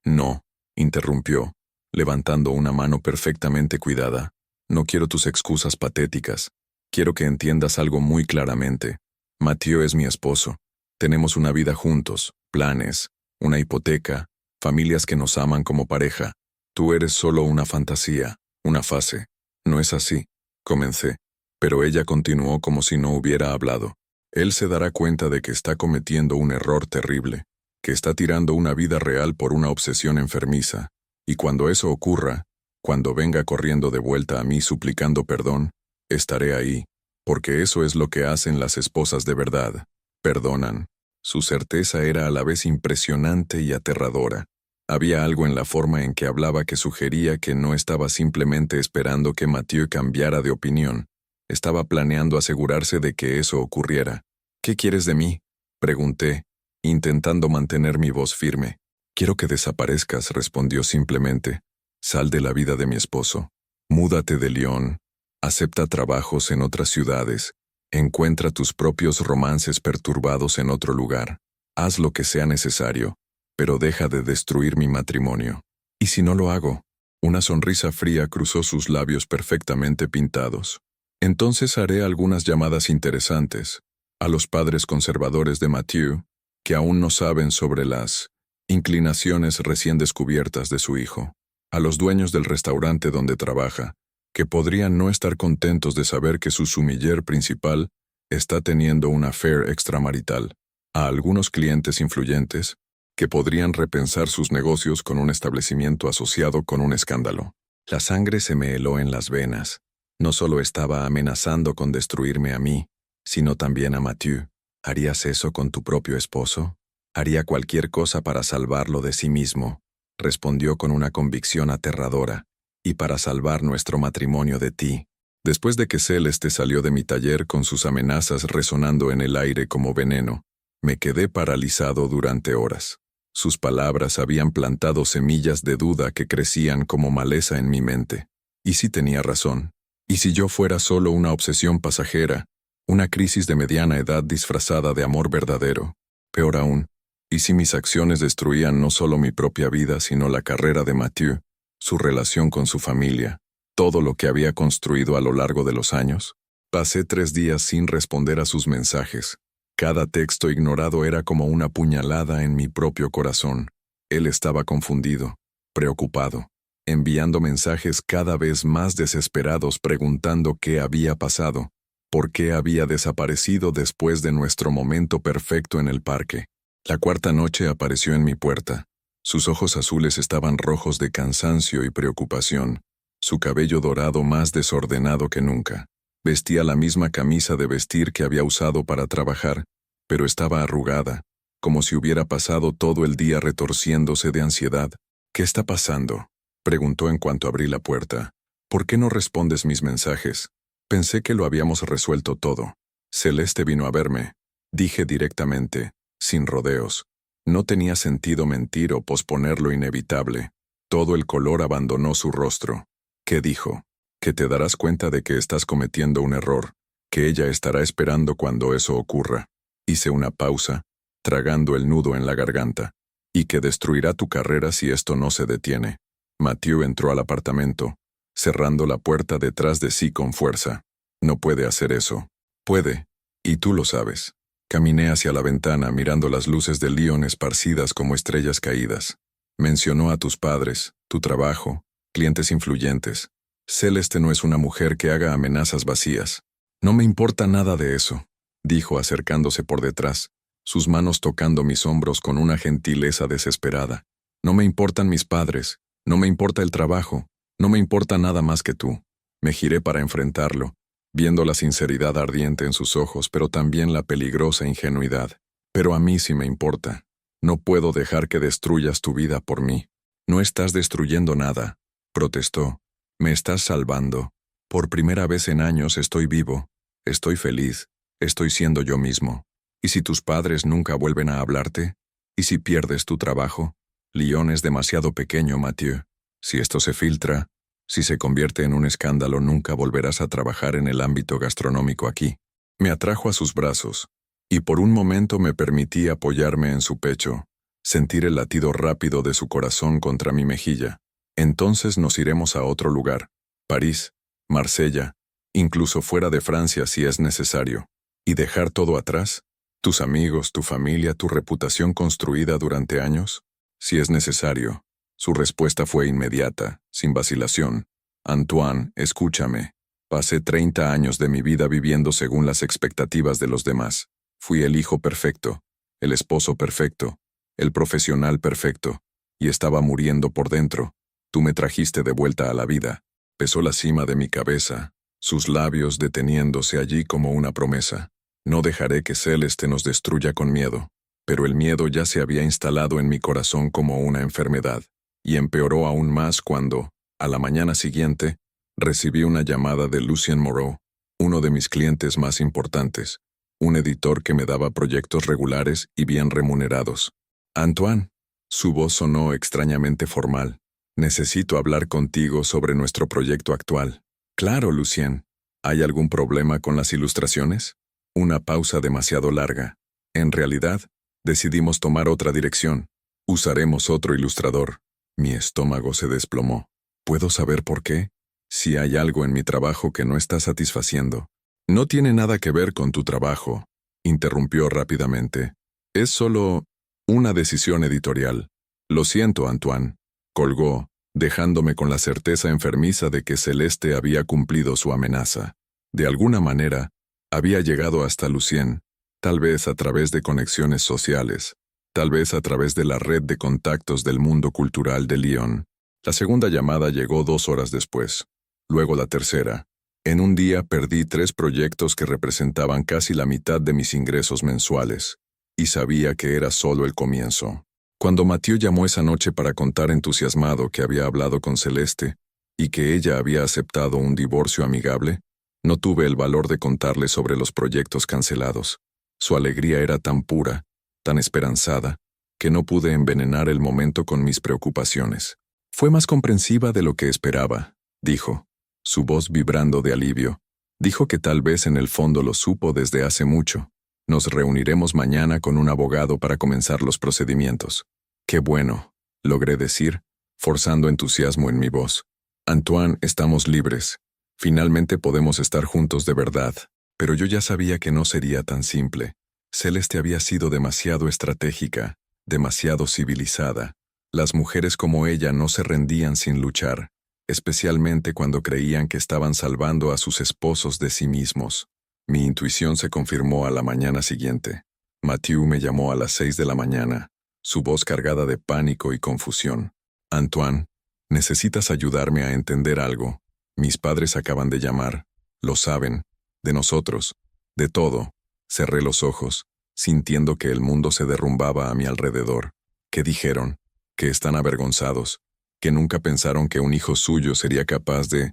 No, interrumpió, levantando una mano perfectamente cuidada. No quiero tus excusas patéticas. Quiero que entiendas algo muy claramente. Mathieu es mi esposo. Tenemos una vida juntos, planes, una hipoteca, familias que nos aman como pareja. Tú eres solo una fantasía, una fase. No es así, comencé, pero ella continuó como si no hubiera hablado. Él se dará cuenta de que está cometiendo un error terrible, que está tirando una vida real por una obsesión enfermiza, y cuando eso ocurra, cuando venga corriendo de vuelta a mí suplicando perdón, estaré ahí, porque eso es lo que hacen las esposas de verdad, perdonan. Su certeza era a la vez impresionante y aterradora. Había algo en la forma en que hablaba que sugería que no estaba simplemente esperando que Mathieu cambiara de opinión. Estaba planeando asegurarse de que eso ocurriera. ¿Qué quieres de mí?, pregunté, intentando mantener mi voz firme. Quiero que desaparezcas, respondió simplemente. Sal de la vida de mi esposo. Múdate de Lyon. Acepta trabajos en otras ciudades. Encuentra tus propios romances perturbados en otro lugar. Haz lo que sea necesario, pero deja de destruir mi matrimonio. ¿Y si no lo hago? Una sonrisa fría cruzó sus labios perfectamente pintados. Entonces haré algunas llamadas interesantes a los padres conservadores de Mathieu, que aún no saben sobre las inclinaciones recién descubiertas de su hijo, a los dueños del restaurante donde trabaja, que podrían no estar contentos de saber que su sumiller principal está teniendo una affair extramarital, a algunos clientes influyentes, que podrían repensar sus negocios con un establecimiento asociado con un escándalo. La sangre se me heló en las venas. No solo estaba amenazando con destruirme a mí, sino también a Mathieu. ¿Harías eso con tu propio esposo? Haría cualquier cosa para salvarlo de sí mismo, respondió con una convicción aterradora, y para salvar nuestro matrimonio de ti. Después de que Celeste salió de mi taller con sus amenazas resonando en el aire como veneno, me quedé paralizado durante horas. Sus palabras habían plantado semillas de duda que crecían como maleza en mi mente. ¿Y si tenía razón? ¿Y si yo fuera solo una obsesión pasajera, una crisis de mediana edad disfrazada de amor verdadero? Peor aún, ¿y si mis acciones destruían no solo mi propia vida, sino la carrera de Mathieu, su relación con su familia, todo lo que había construido a lo largo de los años? Pasé 3 días sin responder a sus mensajes. Cada texto ignorado era como una puñalada en mi propio corazón. Él estaba confundido, preocupado, enviando mensajes cada vez más desesperados preguntando qué había pasado, por qué había desaparecido después de nuestro momento perfecto en el parque. La cuarta noche apareció en mi puerta. Sus ojos azules estaban rojos de cansancio y preocupación, su cabello dorado más desordenado que nunca. Vestía la misma camisa de vestir que había usado para trabajar, pero estaba arrugada, como si hubiera pasado todo el día retorciéndose de ansiedad. «¿Qué está pasando?», preguntó en cuanto abrí la puerta. «¿Por qué no respondes mis mensajes? Pensé que lo habíamos resuelto todo. Celeste vino a verme», dije directamente, sin rodeos. No tenía sentido mentir o posponer lo inevitable. Todo el color abandonó su rostro. «¿Qué dijo?». «Que te darás cuenta de que estás cometiendo un error, que ella estará esperando cuando eso ocurra». Hice una pausa, tragando el nudo en la garganta. «Y que destruirá tu carrera si esto no se detiene». Mathieu entró al apartamento, cerrando la puerta detrás de sí con fuerza. «No puede hacer eso». «Puede, y tú lo sabes». Caminé hacia la ventana mirando las luces de Lyon esparcidas como estrellas caídas. «Mencionó a tus padres, tu trabajo, clientes influyentes. Celeste no es una mujer que haga amenazas vacías». «No me importa nada de eso», dijo acercándose por detrás, sus manos tocando mis hombros con una gentileza desesperada. «No me importan mis padres, no me importa el trabajo, no me importa nada más que tú». Me giré para enfrentarlo, viendo la sinceridad ardiente en sus ojos, pero también la peligrosa ingenuidad. «Pero a mí sí me importa. No puedo dejar que destruyas tu vida por mí». «No estás destruyendo nada», protestó. «Me estás salvando. Por primera vez en años estoy vivo, estoy feliz, estoy siendo yo mismo. ¿Y si tus padres nunca vuelven a hablarte? ¿Y si pierdes tu trabajo? Lyon es demasiado pequeño, Mathieu. Si esto se filtra, si se convierte en un escándalo, nunca volverás a trabajar en el ámbito gastronómico aquí». Me atrajo a sus brazos, y por un momento me permití apoyarme en su pecho, sentir el latido rápido de su corazón contra mi mejilla. «Entonces nos iremos a otro lugar, París, Marsella, incluso fuera de Francia si es necesario. ¿Y dejar todo atrás? ¿Tus amigos, tu familia, tu reputación construida durante años? Si es necesario». Su respuesta fue inmediata, sin vacilación. «Antoine, escúchame. Pasé 30 años de mi vida viviendo según las expectativas de los demás. Fui el hijo perfecto, el esposo perfecto, el profesional perfecto, y estaba muriendo por dentro. Tú me trajiste de vuelta a la vida». Pesó la cima de mi cabeza, sus labios deteniéndose allí como una promesa. «No dejaré que Celeste nos destruya con miedo». Pero el miedo ya se había instalado en mi corazón como una enfermedad, y empeoró aún más cuando, a la mañana siguiente, recibí una llamada de Lucien Moreau, uno de mis clientes más importantes, un editor que me daba proyectos regulares y bien remunerados. «Antoine». Su voz sonó extrañamente formal. «Necesito hablar contigo sobre nuestro proyecto actual». «Claro, Lucien. ¿Hay algún problema con las ilustraciones?». Una pausa demasiado larga. «En realidad, decidimos tomar otra dirección. Usaremos otro ilustrador». Mi estómago se desplomó. «¿Puedo saber por qué? Si hay algo en mi trabajo que no está satisfaciendo». «No tiene nada que ver con tu trabajo», interrumpió rápidamente. «Es solo una decisión editorial». «Lo siento, Antoine». Colgó, dejándome con la certeza enfermiza de que Celeste había cumplido su amenaza. De alguna manera, había llegado hasta Lucien, tal vez a través de conexiones sociales, tal vez a través de la red de contactos del mundo cultural de Lyon. La segunda llamada llegó 2 horas después. Luego la tercera. En un día perdí 3 proyectos que representaban casi la mitad de mis ingresos mensuales, y sabía que era solo el comienzo. Cuando Mathieu llamó esa noche para contar entusiasmado que había hablado con Celeste y que ella había aceptado un divorcio amigable, no tuve el valor de contarle sobre los proyectos cancelados. Su alegría era tan pura, tan esperanzada, que no pude envenenar el momento con mis preocupaciones. «Fue más comprensiva de lo que esperaba», dijo, su voz vibrando de alivio. «Dijo que tal vez en el fondo lo supo desde hace mucho. Nos reuniremos mañana con un abogado para comenzar los procedimientos». «Qué bueno», logré decir, forzando entusiasmo en mi voz. «Antoine, estamos libres. Finalmente podemos estar juntos de verdad. Pero yo ya sabía que no sería tan simple. Celeste había sido demasiado estratégica, demasiado civilizada. Las mujeres como ella no se rendían sin luchar, especialmente cuando creían que estaban salvando a sus esposos de sí mismos. Mi intuición se confirmó a la mañana siguiente. Mathieu me llamó a las 6 de la mañana, su voz cargada de pánico y confusión. Antoine, necesitas ayudarme a entender algo. Mis padres acaban de llamar. Lo saben. De nosotros. De todo. Cerré los ojos, sintiendo que el mundo se derrumbaba a mi alrededor. ¿Qué dijeron? Que están avergonzados. Que nunca pensaron que un hijo suyo sería capaz de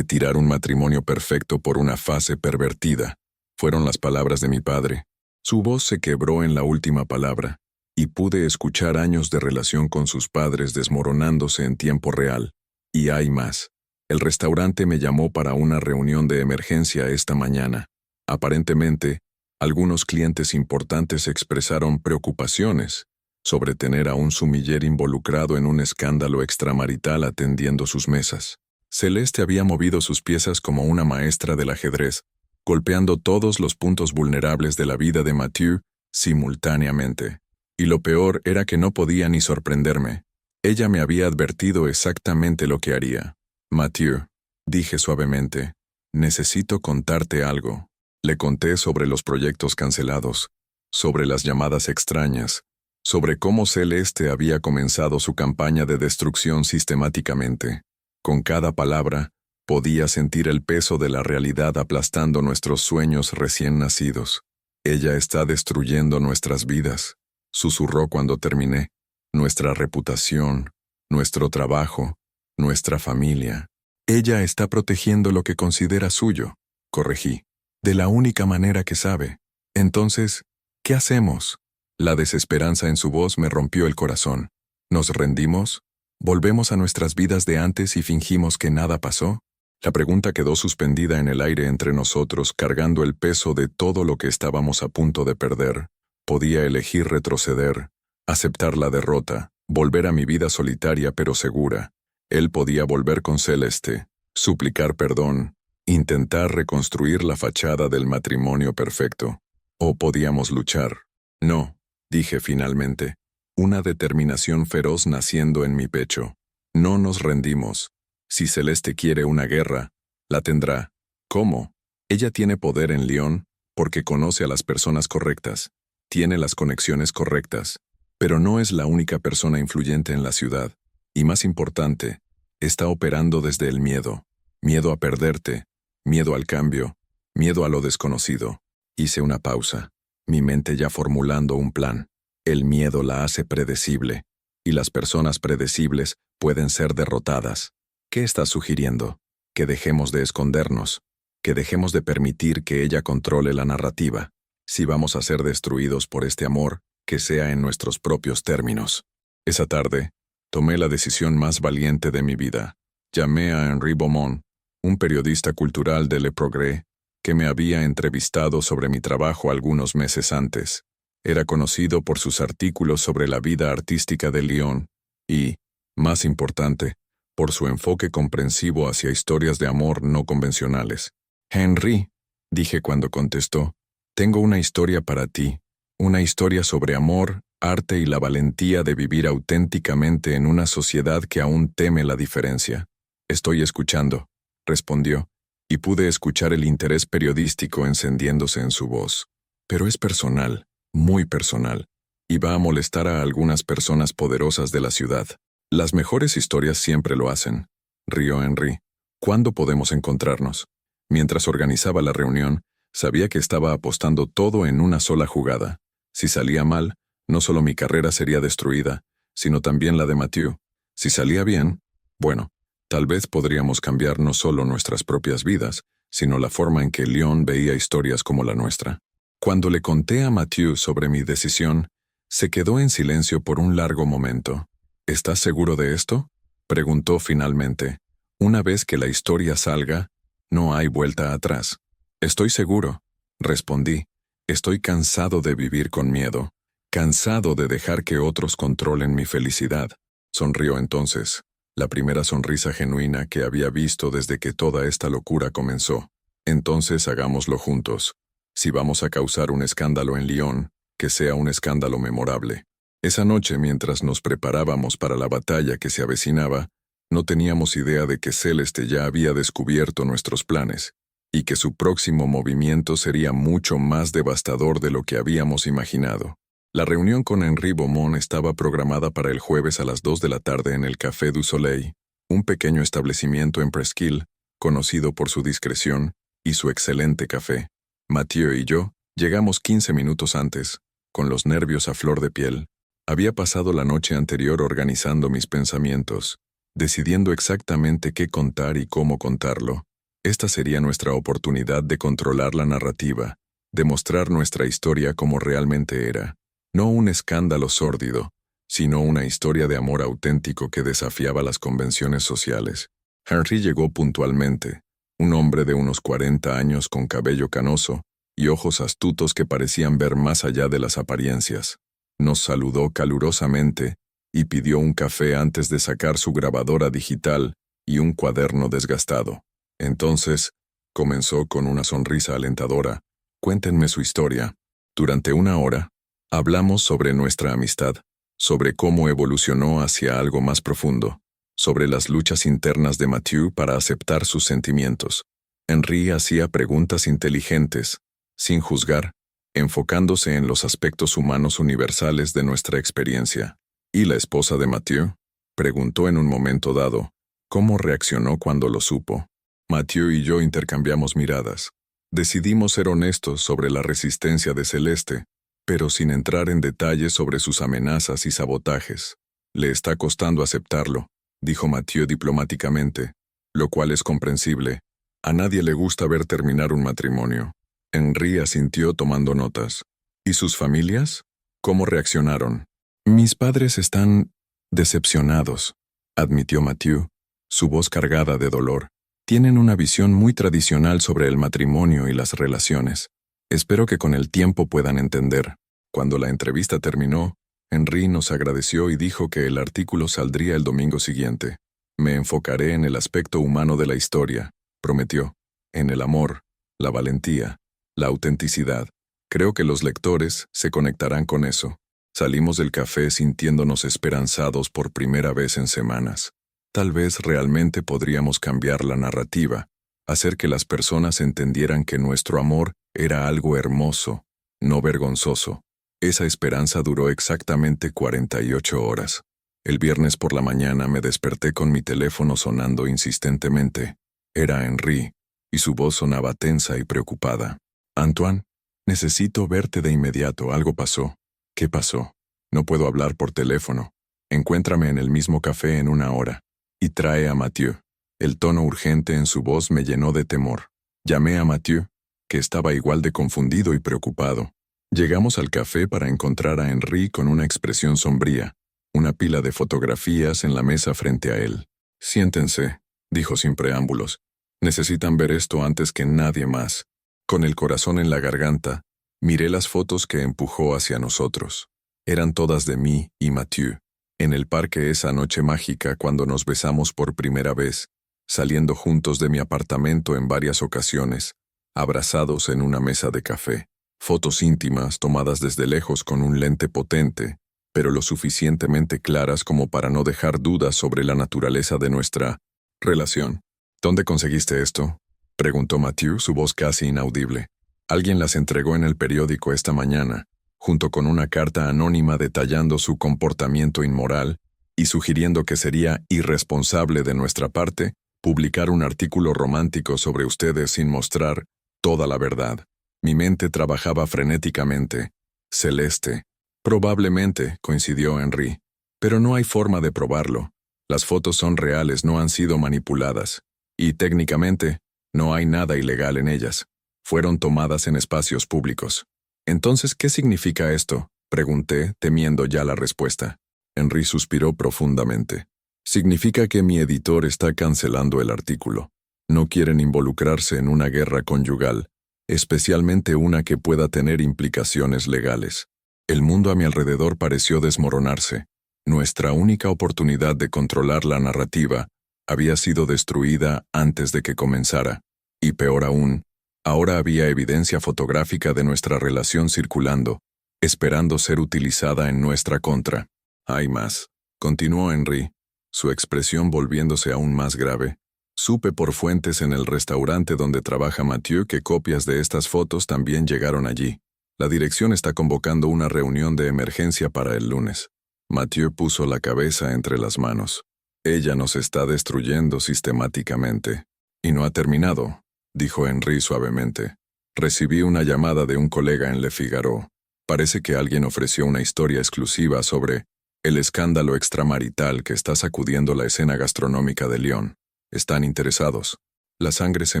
tirar un matrimonio perfecto por una fase pervertida. Fueron las palabras de mi padre. Su voz se quebró en la última palabra, y pude escuchar años de relación con sus padres desmoronándose en tiempo real. Y hay más. El restaurante me llamó para una reunión de emergencia esta mañana. Aparentemente, algunos clientes importantes expresaron preocupaciones sobre tener a un sumiller involucrado en un escándalo extramarital atendiendo sus mesas. Celeste había movido sus piezas como una maestra del ajedrez, golpeando todos los puntos vulnerables de la vida de Mathieu simultáneamente. Y lo peor era que no podía ni sorprenderme. Ella me había advertido exactamente lo que haría. Mathieu, dije suavemente, necesito contarte algo. Le conté sobre los proyectos cancelados, sobre las llamadas extrañas, sobre cómo Celeste había comenzado su campaña de destrucción sistemáticamente. Con cada palabra, podía sentir el peso de la realidad aplastando nuestros sueños recién nacidos. Ella está destruyendo nuestras vidas, susurró cuando terminé. Nuestra reputación, nuestro trabajo, nuestra familia. Ella está protegiendo lo que considera suyo, corregí, de la única manera que sabe. Entonces, ¿qué hacemos? La desesperanza en su voz me rompió el corazón. ¿Nos rendimos? ¿Volvemos a nuestras vidas de antes y fingimos que nada pasó? La pregunta quedó suspendida en el aire entre nosotros, cargando el peso de todo lo que estábamos a punto de perder. Podía elegir retroceder, aceptar la derrota, volver a mi vida solitaria pero segura. Él podía volver con Celeste, suplicar perdón, intentar reconstruir la fachada del matrimonio perfecto. O podíamos luchar. No, dije finalmente, una determinación feroz naciendo en mi pecho. No nos rendimos. Si Celeste quiere una guerra, la tendrá. ¿Cómo? Ella tiene poder en Lyon porque conoce a las personas correctas, tiene las conexiones correctas, pero no es la única persona influyente en la ciudad. Y más importante, está operando desde el miedo. Miedo a perderte, miedo al cambio, miedo a lo desconocido. Hice una pausa, mi mente ya formulando un plan. El miedo la hace predecible, y las personas predecibles pueden ser derrotadas. ¿Qué estás sugiriendo? Que dejemos de escondernos, que dejemos de permitir que ella controle la narrativa. Si vamos a ser destruidos por este amor, que sea en nuestros propios términos. Esa tarde, tomé la decisión más valiente de mi vida. Llamé a Henri Beaumont, un periodista cultural de Le Progrès, que me había entrevistado sobre mi trabajo algunos meses antes. Era conocido por sus artículos sobre la vida artística de Lyon y, más importante, por su enfoque comprensivo hacia historias de amor no convencionales. «Henri», dije cuando contestó, «tengo una historia para ti, una historia sobre amor, arte y la valentía de vivir auténticamente en una sociedad que aún teme la diferencia». «Estoy escuchando», respondió, y pude escuchar el interés periodístico encendiéndose en su voz. «Pero es personal, muy personal, y va a molestar a algunas personas poderosas de la ciudad. Las mejores historias siempre lo hacen», rió Henri. «¿Cuándo podemos encontrarnos?» Mientras organizaba la reunión, sabía que estaba apostando todo en una sola jugada. Si salía mal, no solo mi carrera sería destruida, sino también la de Mathieu. Si salía bien, bueno, tal vez podríamos cambiar no solo nuestras propias vidas, sino la forma en que Lyon veía historias como la nuestra. Cuando le conté a Mathieu sobre mi decisión, se quedó en silencio por un largo momento. «¿Estás seguro de esto?», preguntó finalmente. «Una vez que la historia salga, no hay vuelta atrás». «Estoy seguro», respondí. «Estoy cansado de vivir con miedo, cansado de dejar que otros controlen mi felicidad». Sonrió entonces. la primera sonrisa genuina que había visto desde que toda esta locura comenzó. Entonces hagámoslo juntos. Si vamos a causar un escándalo en Lyon, que sea un escándalo memorable. Esa noche, mientras nos preparábamos para la batalla que se avecinaba, no teníamos idea de que Celeste ya había descubierto nuestros planes, y que su próximo movimiento sería mucho más devastador de lo que habíamos imaginado. La reunión con Henri Beaumont estaba programada para el jueves a las 2 de la tarde en el Café du Soleil, un pequeño establecimiento en Presqu'île, conocido por su discreción y su excelente café. Mathieu y yo llegamos 15 minutos antes, con los nervios a flor de piel. Había pasado la noche anterior organizando mis pensamientos, decidiendo exactamente qué contar y cómo contarlo. Esta sería nuestra oportunidad de controlar la narrativa, de mostrar nuestra historia como realmente era. No un escándalo sórdido, sino una historia de amor auténtico que desafiaba las convenciones sociales. Henri llegó puntualmente, un hombre de unos 40 años con cabello canoso y ojos astutos que parecían ver más allá de las apariencias. Nos saludó calurosamente y pidió un café antes de sacar su grabadora digital y un cuaderno desgastado. Entonces, comenzó con una sonrisa alentadora. Cuéntenme su historia. Durante una hora, hablamos sobre nuestra amistad, sobre cómo evolucionó hacia algo más profundo, sobre las luchas internas de Mathieu para aceptar sus sentimientos. Henri hacía preguntas inteligentes, sin juzgar, enfocándose en los aspectos humanos universales de nuestra experiencia. ¿Y la esposa de Mathieu? Preguntó en un momento dado. ¿Cómo reaccionó cuando lo supo? Mathieu y yo intercambiamos miradas. Decidimos ser honestos sobre la resistencia de Celeste, pero sin entrar en detalles sobre sus amenazas y sabotajes. Le está costando aceptarlo, dijo Mathieu diplomáticamente, lo cual es comprensible. A nadie le gusta ver terminar un matrimonio. Henri asintió tomando notas. ¿Y sus familias? ¿Cómo reaccionaron? Mis padres están decepcionados, admitió Mathieu, su voz cargada de dolor. Tienen una visión muy tradicional sobre el matrimonio y las relaciones. Espero que con el tiempo puedan entender. Cuando la entrevista terminó, Henri nos agradeció y dijo que el artículo saldría el domingo siguiente. Me enfocaré en el aspecto humano de la historia, prometió, en el amor, la valentía, la autenticidad. Creo que los lectores se conectarán con eso. Salimos del café sintiéndonos esperanzados por primera vez en semanas. Tal vez realmente podríamos cambiar la narrativa, hacer que las personas entendieran que nuestro amor era algo hermoso, no vergonzoso. Esa esperanza duró exactamente 48 horas. El viernes por la mañana me desperté con mi teléfono sonando insistentemente. Era Henri, y su voz sonaba tensa y preocupada. «Antoine, necesito verte de inmediato. Algo pasó». «¿Qué pasó?» «No puedo hablar por teléfono. Encuéntrame en el mismo café en una hora. Y trae a Mathieu». El tono urgente en su voz me llenó de temor. Llamé a Mathieu, que estaba igual de confundido y preocupado. Llegamos al café para encontrar a Henri con una expresión sombría, una pila de fotografías en la mesa frente a él. «Siéntense», dijo sin preámbulos. «Necesitan ver esto antes que nadie más». Con el corazón en la garganta, miré las fotos que empujó hacia nosotros. Eran todas de mí y Mathieu, en el parque esa noche mágica cuando nos besamos por primera vez, saliendo juntos de mi apartamento en varias ocasiones, abrazados en una mesa de café. Fotos íntimas tomadas desde lejos con un lente potente, pero lo suficientemente claras como para no dejar dudas sobre la naturaleza de nuestra relación. «¿Dónde conseguiste esto?», preguntó Mathieu, su voz casi inaudible. «Alguien las entregó en el periódico esta mañana, junto con una carta anónima detallando su comportamiento inmoral y sugiriendo que sería irresponsable de nuestra parte publicar un artículo romántico sobre ustedes sin mostrar toda la verdad». Mi mente trabajaba frenéticamente. «Celeste». «Probablemente», coincidió Henri. «Pero no hay forma de probarlo. Las fotos son reales, no han sido manipuladas. Y técnicamente, no hay nada ilegal en ellas. Fueron tomadas en espacios públicos». «Entonces, ¿qué significa esto?», pregunté, temiendo ya la respuesta. Henri suspiró profundamente. «Significa que mi editor está cancelando el artículo. No quieren involucrarse en una guerra conyugal, especialmente una que pueda tener implicaciones legales». El mundo a mi alrededor pareció desmoronarse. Nuestra única oportunidad de controlar la narrativa había sido destruida antes de que comenzara, y peor aún, ahora había evidencia fotográfica de nuestra relación circulando, esperando ser utilizada en nuestra contra. Hay más, continuó Henry, su expresión volviéndose aún más grave. Supe por fuentes en el restaurante donde trabaja Mathieu que copias de estas fotos también llegaron allí. La dirección está convocando una reunión de emergencia para el lunes. Mathieu puso la cabeza entre las manos. Ella nos está destruyendo sistemáticamente. Y no ha terminado, dijo Henry suavemente. Recibí una llamada de un colega en Le Figaro. Parece que alguien ofreció una historia exclusiva sobre el escándalo extramarital que está sacudiendo la escena gastronómica de Lyon. Están interesados. La sangre se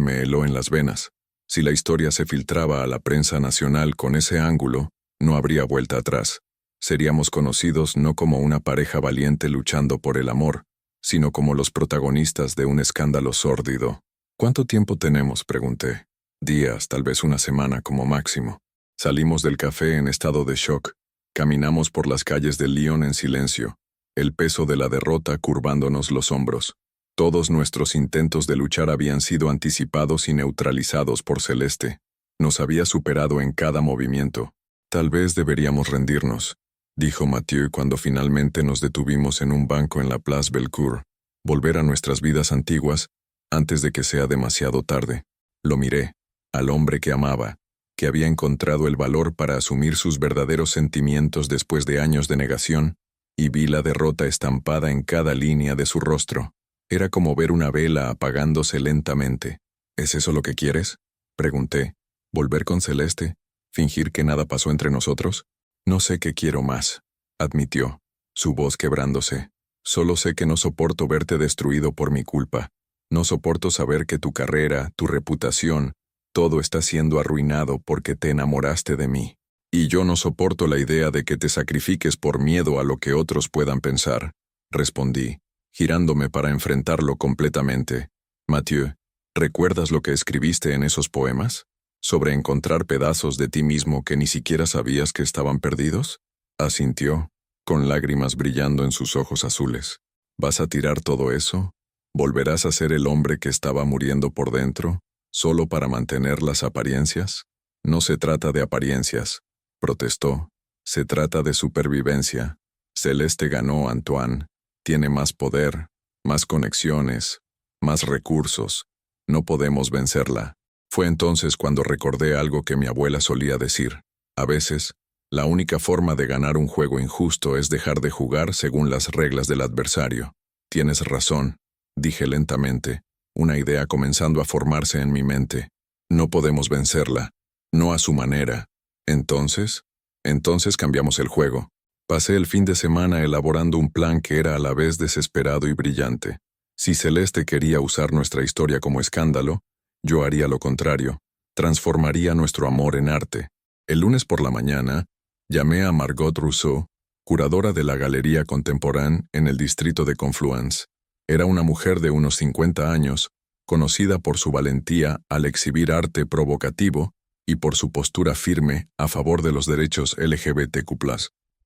me heló en las venas. Si la historia se filtraba a la prensa nacional con ese ángulo, no habría vuelta atrás. Seríamos conocidos no como una pareja valiente luchando por el amor, sino como los protagonistas de un escándalo sórdido. ¿Cuánto tiempo tenemos?, pregunté. Días, tal vez una semana como máximo. Salimos del café en estado de shock. Caminamos por las calles de Lyon en silencio, el peso de la derrota curvándonos los hombros. Todos nuestros intentos de luchar habían sido anticipados y neutralizados por Celeste. Nos había superado en cada movimiento. Tal vez deberíamos rendirnos, dijo Mathieu cuando finalmente nos detuvimos en un banco en la Place Bellecour. Volver a nuestras vidas antiguas antes de que sea demasiado tarde. Lo miré, al hombre que amaba, que había encontrado el valor para asumir sus verdaderos sentimientos después de años de negación, y vi la derrota estampada en cada línea de su rostro. Era como ver una vela apagándose lentamente. ¿Es eso lo que quieres?, pregunté. ¿Volver con Celeste? ¿Fingir que nada pasó entre nosotros? No sé qué quiero más, admitió, su voz quebrándose. Solo sé que no soporto verte destruido por mi culpa. No soporto saber que tu carrera, tu reputación, todo está siendo arruinado porque te enamoraste de mí. Y yo no soporto la idea de que te sacrifiques por miedo a lo que otros puedan pensar, respondí, girándome para enfrentarlo completamente. Mathieu, ¿recuerdas lo que escribiste en esos poemas? ¿Sobre encontrar pedazos de ti mismo que ni siquiera sabías que estaban perdidos? Asintió, con lágrimas brillando en sus ojos azules. ¿Vas a tirar todo eso? ¿Volverás a ser el hombre que estaba muriendo por dentro, solo para mantener las apariencias? No se trata de apariencias, protestó. Se trata de supervivencia. Celeste ganó, Antoine. Tiene más poder, más conexiones, más recursos. No podemos vencerla. Fue entonces cuando recordé algo que mi abuela solía decir. A veces, la única forma de ganar un juego injusto es dejar de jugar según las reglas del adversario. Tienes razón, dije lentamente, una idea comenzando a formarse en mi mente. No podemos vencerla, no a su manera. Entonces cambiamos el juego. Pasé el fin de semana elaborando un plan que era a la vez desesperado y brillante. Si Celeste quería usar nuestra historia como escándalo, yo haría lo contrario, transformaría nuestro amor en arte. El lunes por la mañana, llamé a Margot Rousseau, curadora de la Galería Contemporaine en el distrito de Confluence. Era una mujer de unos 50 años, conocida por su valentía al exhibir arte provocativo y por su postura firme a favor de los derechos LGBTQ+.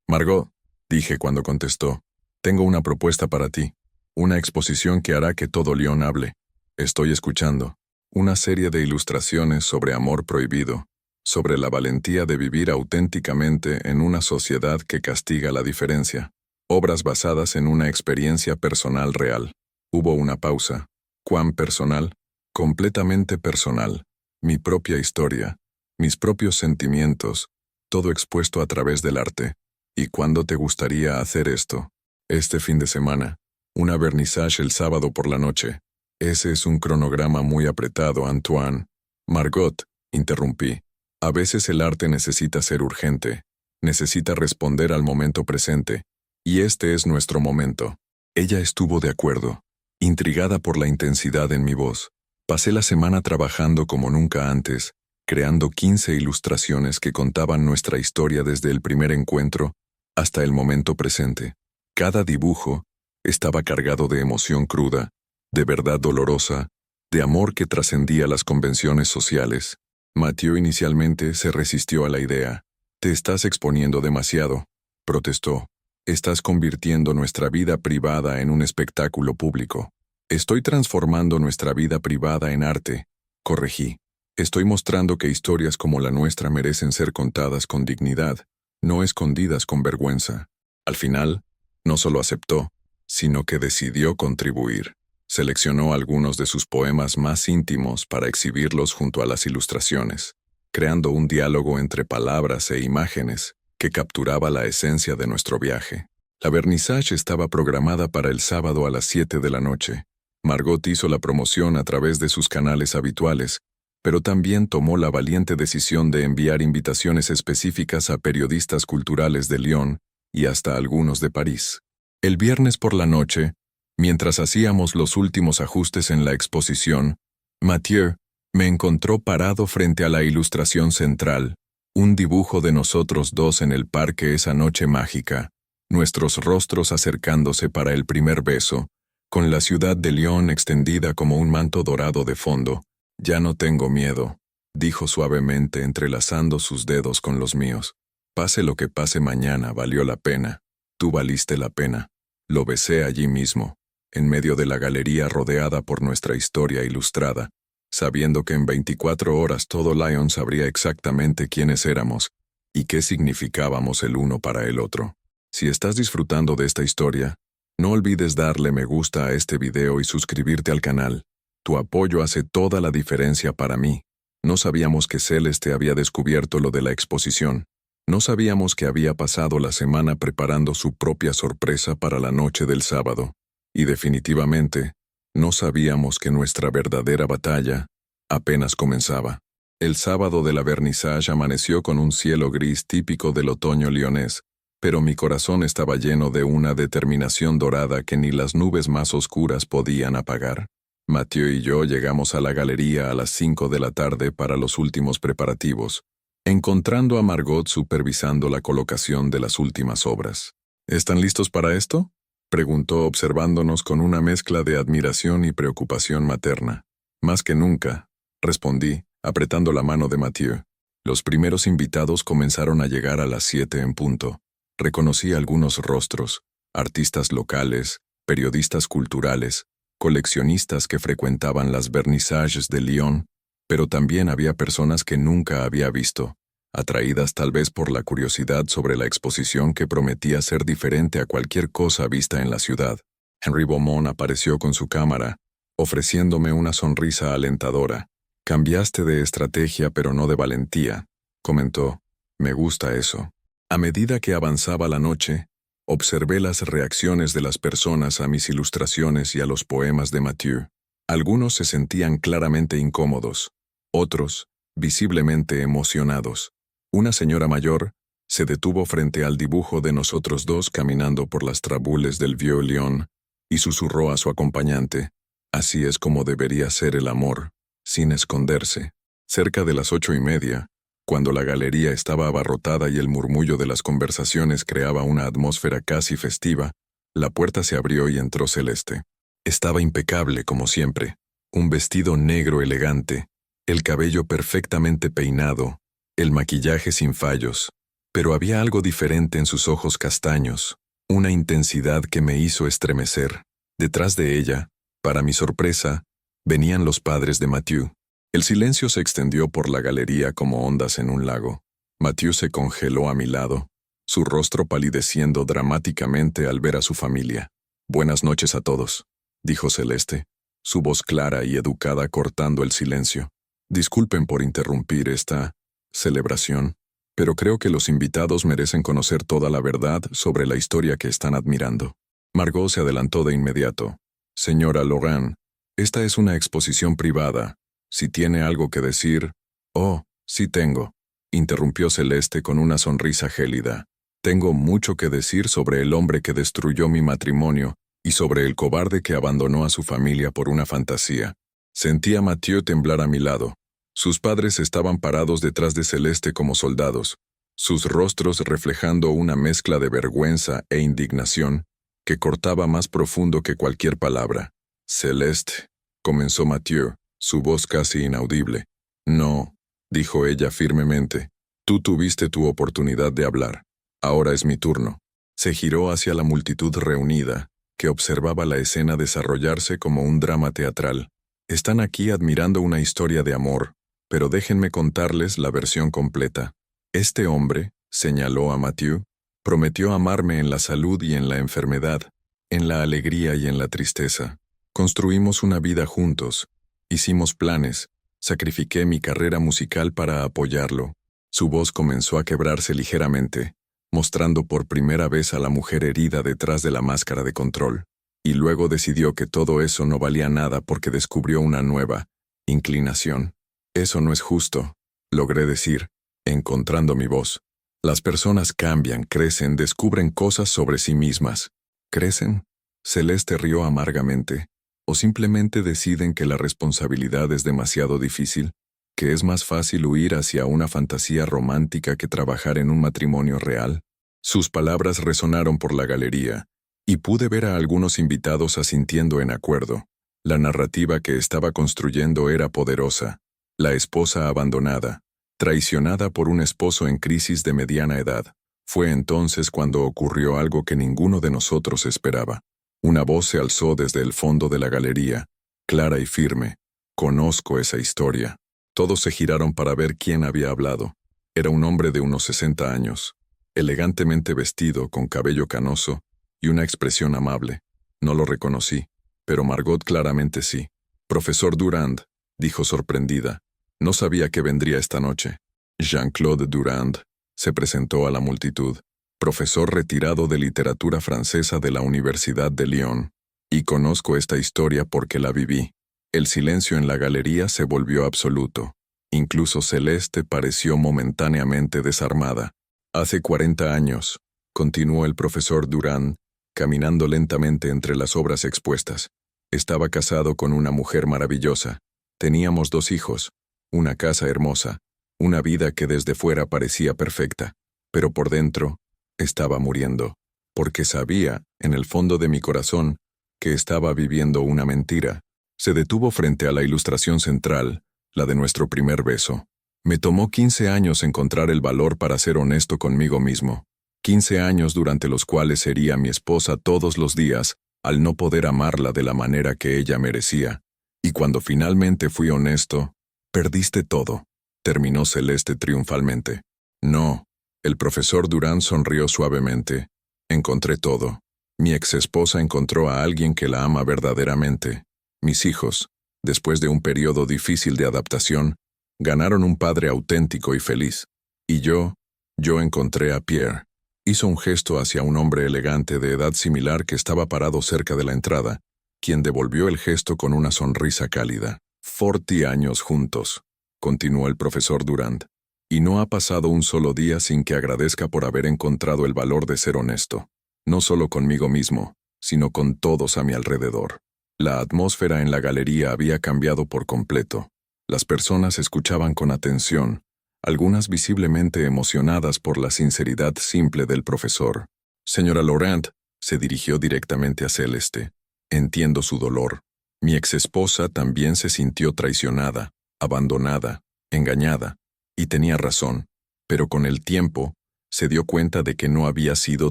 Margot, dije cuando contestó, tengo una propuesta para ti, una exposición que hará que todo Lyon hable. Estoy escuchando. Una serie de ilustraciones sobre amor prohibido, sobre la valentía de vivir auténticamente en una sociedad que castiga la diferencia. Obras basadas en una experiencia personal real. Hubo una pausa. ¿Cuán personal? Completamente personal. Mi propia historia, mis propios sentimientos, todo expuesto a través del arte. ¿Y cuándo te gustaría hacer esto? Este fin de semana. Una vernissage el sábado por la noche. Ese es un cronograma muy apretado, Antoine. Margot, interrumpí. A veces el arte necesita ser urgente. Necesita responder al momento presente. Y este es nuestro momento. Ella estuvo de acuerdo, intrigada por la intensidad en mi voz. Pasé la semana trabajando como nunca antes, creando 15 ilustraciones que contaban nuestra historia desde el primer encuentro hasta el momento presente. Cada dibujo estaba cargado de emoción cruda, de verdad dolorosa, de amor que trascendía las convenciones sociales. Mathieu inicialmente se resistió a la idea. Te estás exponiendo demasiado, protestó. Estás convirtiendo nuestra vida privada en un espectáculo público. Estoy transformando nuestra vida privada en arte, corregí. Estoy mostrando que historias como la nuestra merecen ser contadas con dignidad, no escondidas con vergüenza. Al final, no solo aceptó, sino que decidió contribuir. Seleccionó algunos de sus poemas más íntimos para exhibirlos junto a las ilustraciones, creando un diálogo entre palabras e imágenes que capturaba la esencia de nuestro viaje. La vernissage estaba programada para el sábado a las 7 de la noche. Margot hizo la promoción a través de sus canales habituales, pero también tomó la valiente decisión de enviar invitaciones específicas a periodistas culturales de Lyon y hasta algunos de París. El viernes por la noche, mientras hacíamos los últimos ajustes en la exposición, Mathieu me encontró parado frente a la ilustración central, un dibujo de nosotros dos en el parque esa noche mágica, nuestros rostros acercándose para el primer beso, con la ciudad de Lyon extendida como un manto dorado de fondo. «Ya no tengo miedo», dijo suavemente entrelazando sus dedos con los míos. «Pase lo que pase mañana, valió la pena. Tú valiste la pena». Lo besé allí mismo, en medio de la galería rodeada por nuestra historia ilustrada, sabiendo que en 24 horas todo Lyon sabría exactamente quiénes éramos y qué significábamos el uno para el otro. Si estás disfrutando de esta historia, no olvides darle me gusta a este video y suscribirte al canal. Tu apoyo hace toda la diferencia para mí. No sabíamos que Celeste había descubierto lo de la exposición. No sabíamos que había pasado la semana preparando su propia sorpresa para la noche del sábado. Y definitivamente, no sabíamos que nuestra verdadera batalla apenas comenzaba. El sábado de la vernissage amaneció con un cielo gris típico del otoño lionés, pero mi corazón estaba lleno de una determinación dorada que ni las nubes más oscuras podían apagar. Mathieu y yo llegamos a la galería a las 5 de la tarde para los últimos preparativos, encontrando a Margot supervisando la colocación de las últimas obras. ¿Están listos para esto?, preguntó observándonos con una mezcla de admiración y preocupación materna. «Más que nunca», respondí, apretando la mano de Mathieu. Los primeros invitados comenzaron a llegar a las 7 en punto. Reconocí algunos rostros, artistas locales, periodistas culturales, coleccionistas que frecuentaban las vernissages de Lyon, pero también había personas que nunca había visto, atraídas tal vez por la curiosidad sobre la exposición que prometía ser diferente a cualquier cosa vista en la ciudad. Henry Beaumont apareció con su cámara, ofreciéndome una sonrisa alentadora. «Cambiaste de estrategia pero no de valentía», comentó. «Me gusta eso». A medida que avanzaba la noche, observé las reacciones de las personas a mis ilustraciones y a los poemas de Mathieu. Algunos se sentían claramente incómodos, otros, visiblemente emocionados. Una señora mayor se detuvo frente al dibujo de nosotros dos caminando por las trabules del Vieux Lyon y susurró a su acompañante: «Así es como debería ser el amor, sin esconderse». Cerca de las 8:30, cuando la galería estaba abarrotada y el murmullo de las conversaciones creaba una atmósfera casi festiva, la puerta se abrió y entró Celeste. Estaba impecable como siempre, un vestido negro elegante, el cabello perfectamente peinado, el maquillaje sin fallos, pero había algo diferente en sus ojos castaños, una intensidad que me hizo estremecer. Detrás de ella, para mi sorpresa, venían los padres de Mathieu. El silencio se extendió por la galería como ondas en un lago. Mathieu se congeló a mi lado, su rostro palideciendo dramáticamente al ver a su familia. «Buenas noches a todos», dijo Celeste, su voz clara y educada cortando el silencio. «Disculpen por interrumpir esta celebración, pero creo que los invitados merecen conocer toda la verdad sobre la historia que están admirando». Margot se adelantó de inmediato. «Señora Laurent, esta es una exposición privada. Si tiene algo que decir...» «Oh, sí tengo», interrumpió Celeste con una sonrisa gélida. «Tengo mucho que decir sobre el hombre que destruyó mi matrimonio y sobre el cobarde que abandonó a su familia por una fantasía». Sentí a Mathieu temblar a mi lado. Sus padres estaban parados detrás de Celeste como soldados, sus rostros reflejando una mezcla de vergüenza e indignación que cortaba más profundo que cualquier palabra. «Celeste», comenzó Mathieu, su voz casi inaudible. «No», dijo ella firmemente. «Tú tuviste tu oportunidad de hablar. Ahora es mi turno». Se giró hacia la multitud reunida, que observaba la escena desarrollarse como un drama teatral. Están aquí admirando una historia de amor, pero déjenme contarles la versión completa. Este hombre, señaló a Mathieu, prometió amarme en la salud y en la enfermedad, en la alegría y en la tristeza. Construimos una vida juntos, hicimos planes, sacrifiqué mi carrera musical para apoyarlo. Su voz comenzó a quebrarse ligeramente, mostrando por primera vez a la mujer herida detrás de la máscara de control, y luego decidió que todo eso no valía nada porque descubrió una nueva inclinación. Eso no es justo, logré decir, encontrando mi voz. Las personas cambian, crecen, descubren cosas sobre sí mismas. ¿Crecen? Celeste rió amargamente. ¿O simplemente deciden que la responsabilidad es demasiado difícil? ¿Que es más fácil huir hacia una fantasía romántica que trabajar en un matrimonio real? Sus palabras resonaron por la galería, y pude ver a algunos invitados asintiendo en acuerdo. La narrativa que estaba construyendo era poderosa. La esposa abandonada, traicionada por un esposo en crisis de mediana edad. Fue entonces cuando ocurrió algo que ninguno de nosotros esperaba. Una voz se alzó desde el fondo de la galería, clara y firme. Conozco esa historia. Todos se giraron para ver quién había hablado. Era un hombre de unos 60 años, elegantemente vestido, con cabello canoso y una expresión amable. No lo reconocí, pero Margot claramente sí. Profesor Durand, dijo sorprendida. No sabía que vendría esta noche. Jean-Claude Durand se presentó a la multitud, profesor retirado de literatura francesa de la Universidad de Lyon. Y conozco esta historia porque la viví. El silencio en la galería se volvió absoluto. Incluso Celeste pareció momentáneamente desarmada. Hace 40 años, continuó el profesor Durand, caminando lentamente entre las obras expuestas. Estaba casado con una mujer maravillosa. Teníamos 2 hijos, una casa hermosa, una vida que desde fuera parecía perfecta, pero por dentro estaba muriendo, porque sabía, en el fondo de mi corazón, que estaba viviendo una mentira. Se detuvo frente a la ilustración central, la de nuestro primer beso. Me tomó 15 años encontrar el valor para ser honesto conmigo mismo. 15 años durante los cuales sería mi esposa todos los días, al no poder amarla de la manera que ella merecía. Y cuando finalmente fui honesto, perdiste todo, terminó Celeste triunfalmente. No, el profesor Durand sonrió suavemente. Encontré todo. Mi exesposa encontró a alguien que la ama verdaderamente. Mis hijos, después de un periodo difícil de adaptación, ganaron un padre auténtico y feliz. Y yo encontré a Pierre. Hizo un gesto hacia un hombre elegante de edad similar que estaba parado cerca de la entrada, quien devolvió el gesto con una sonrisa cálida. 40 años juntos, continuó el profesor Durand, y no ha pasado un solo día sin que agradezca por haber encontrado el valor de ser honesto, no solo conmigo mismo, sino con todos a mi alrededor. La atmósfera en la galería había cambiado por completo. Las personas escuchaban con atención, algunas visiblemente emocionadas por la sinceridad simple del profesor. Señora Laurent, se dirigió directamente a Celeste. Entiendo su dolor. Mi exesposa también se sintió traicionada, abandonada, engañada, y tenía razón, pero con el tiempo, se dio cuenta de que no había sido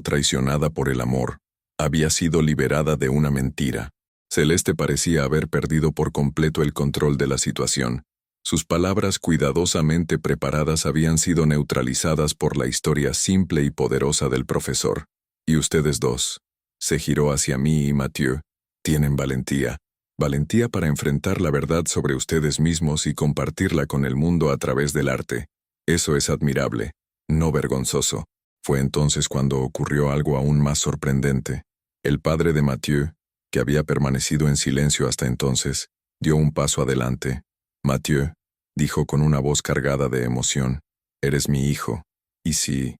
traicionada por el amor, había sido liberada de una mentira. Celeste parecía haber perdido por completo el control de la situación. Sus palabras cuidadosamente preparadas habían sido neutralizadas por la historia simple y poderosa del profesor. Y ustedes dos, se giró hacia mí y Mathieu, tienen valentía. Valentía para enfrentar la verdad sobre ustedes mismos y compartirla con el mundo a través del arte. Eso es admirable, no vergonzoso. Fue entonces cuando ocurrió algo aún más sorprendente. El padre de Mathieu, que había permanecido en silencio hasta entonces, dio un paso adelante. Mathieu, dijo con una voz cargada de emoción, eres mi hijo. Y si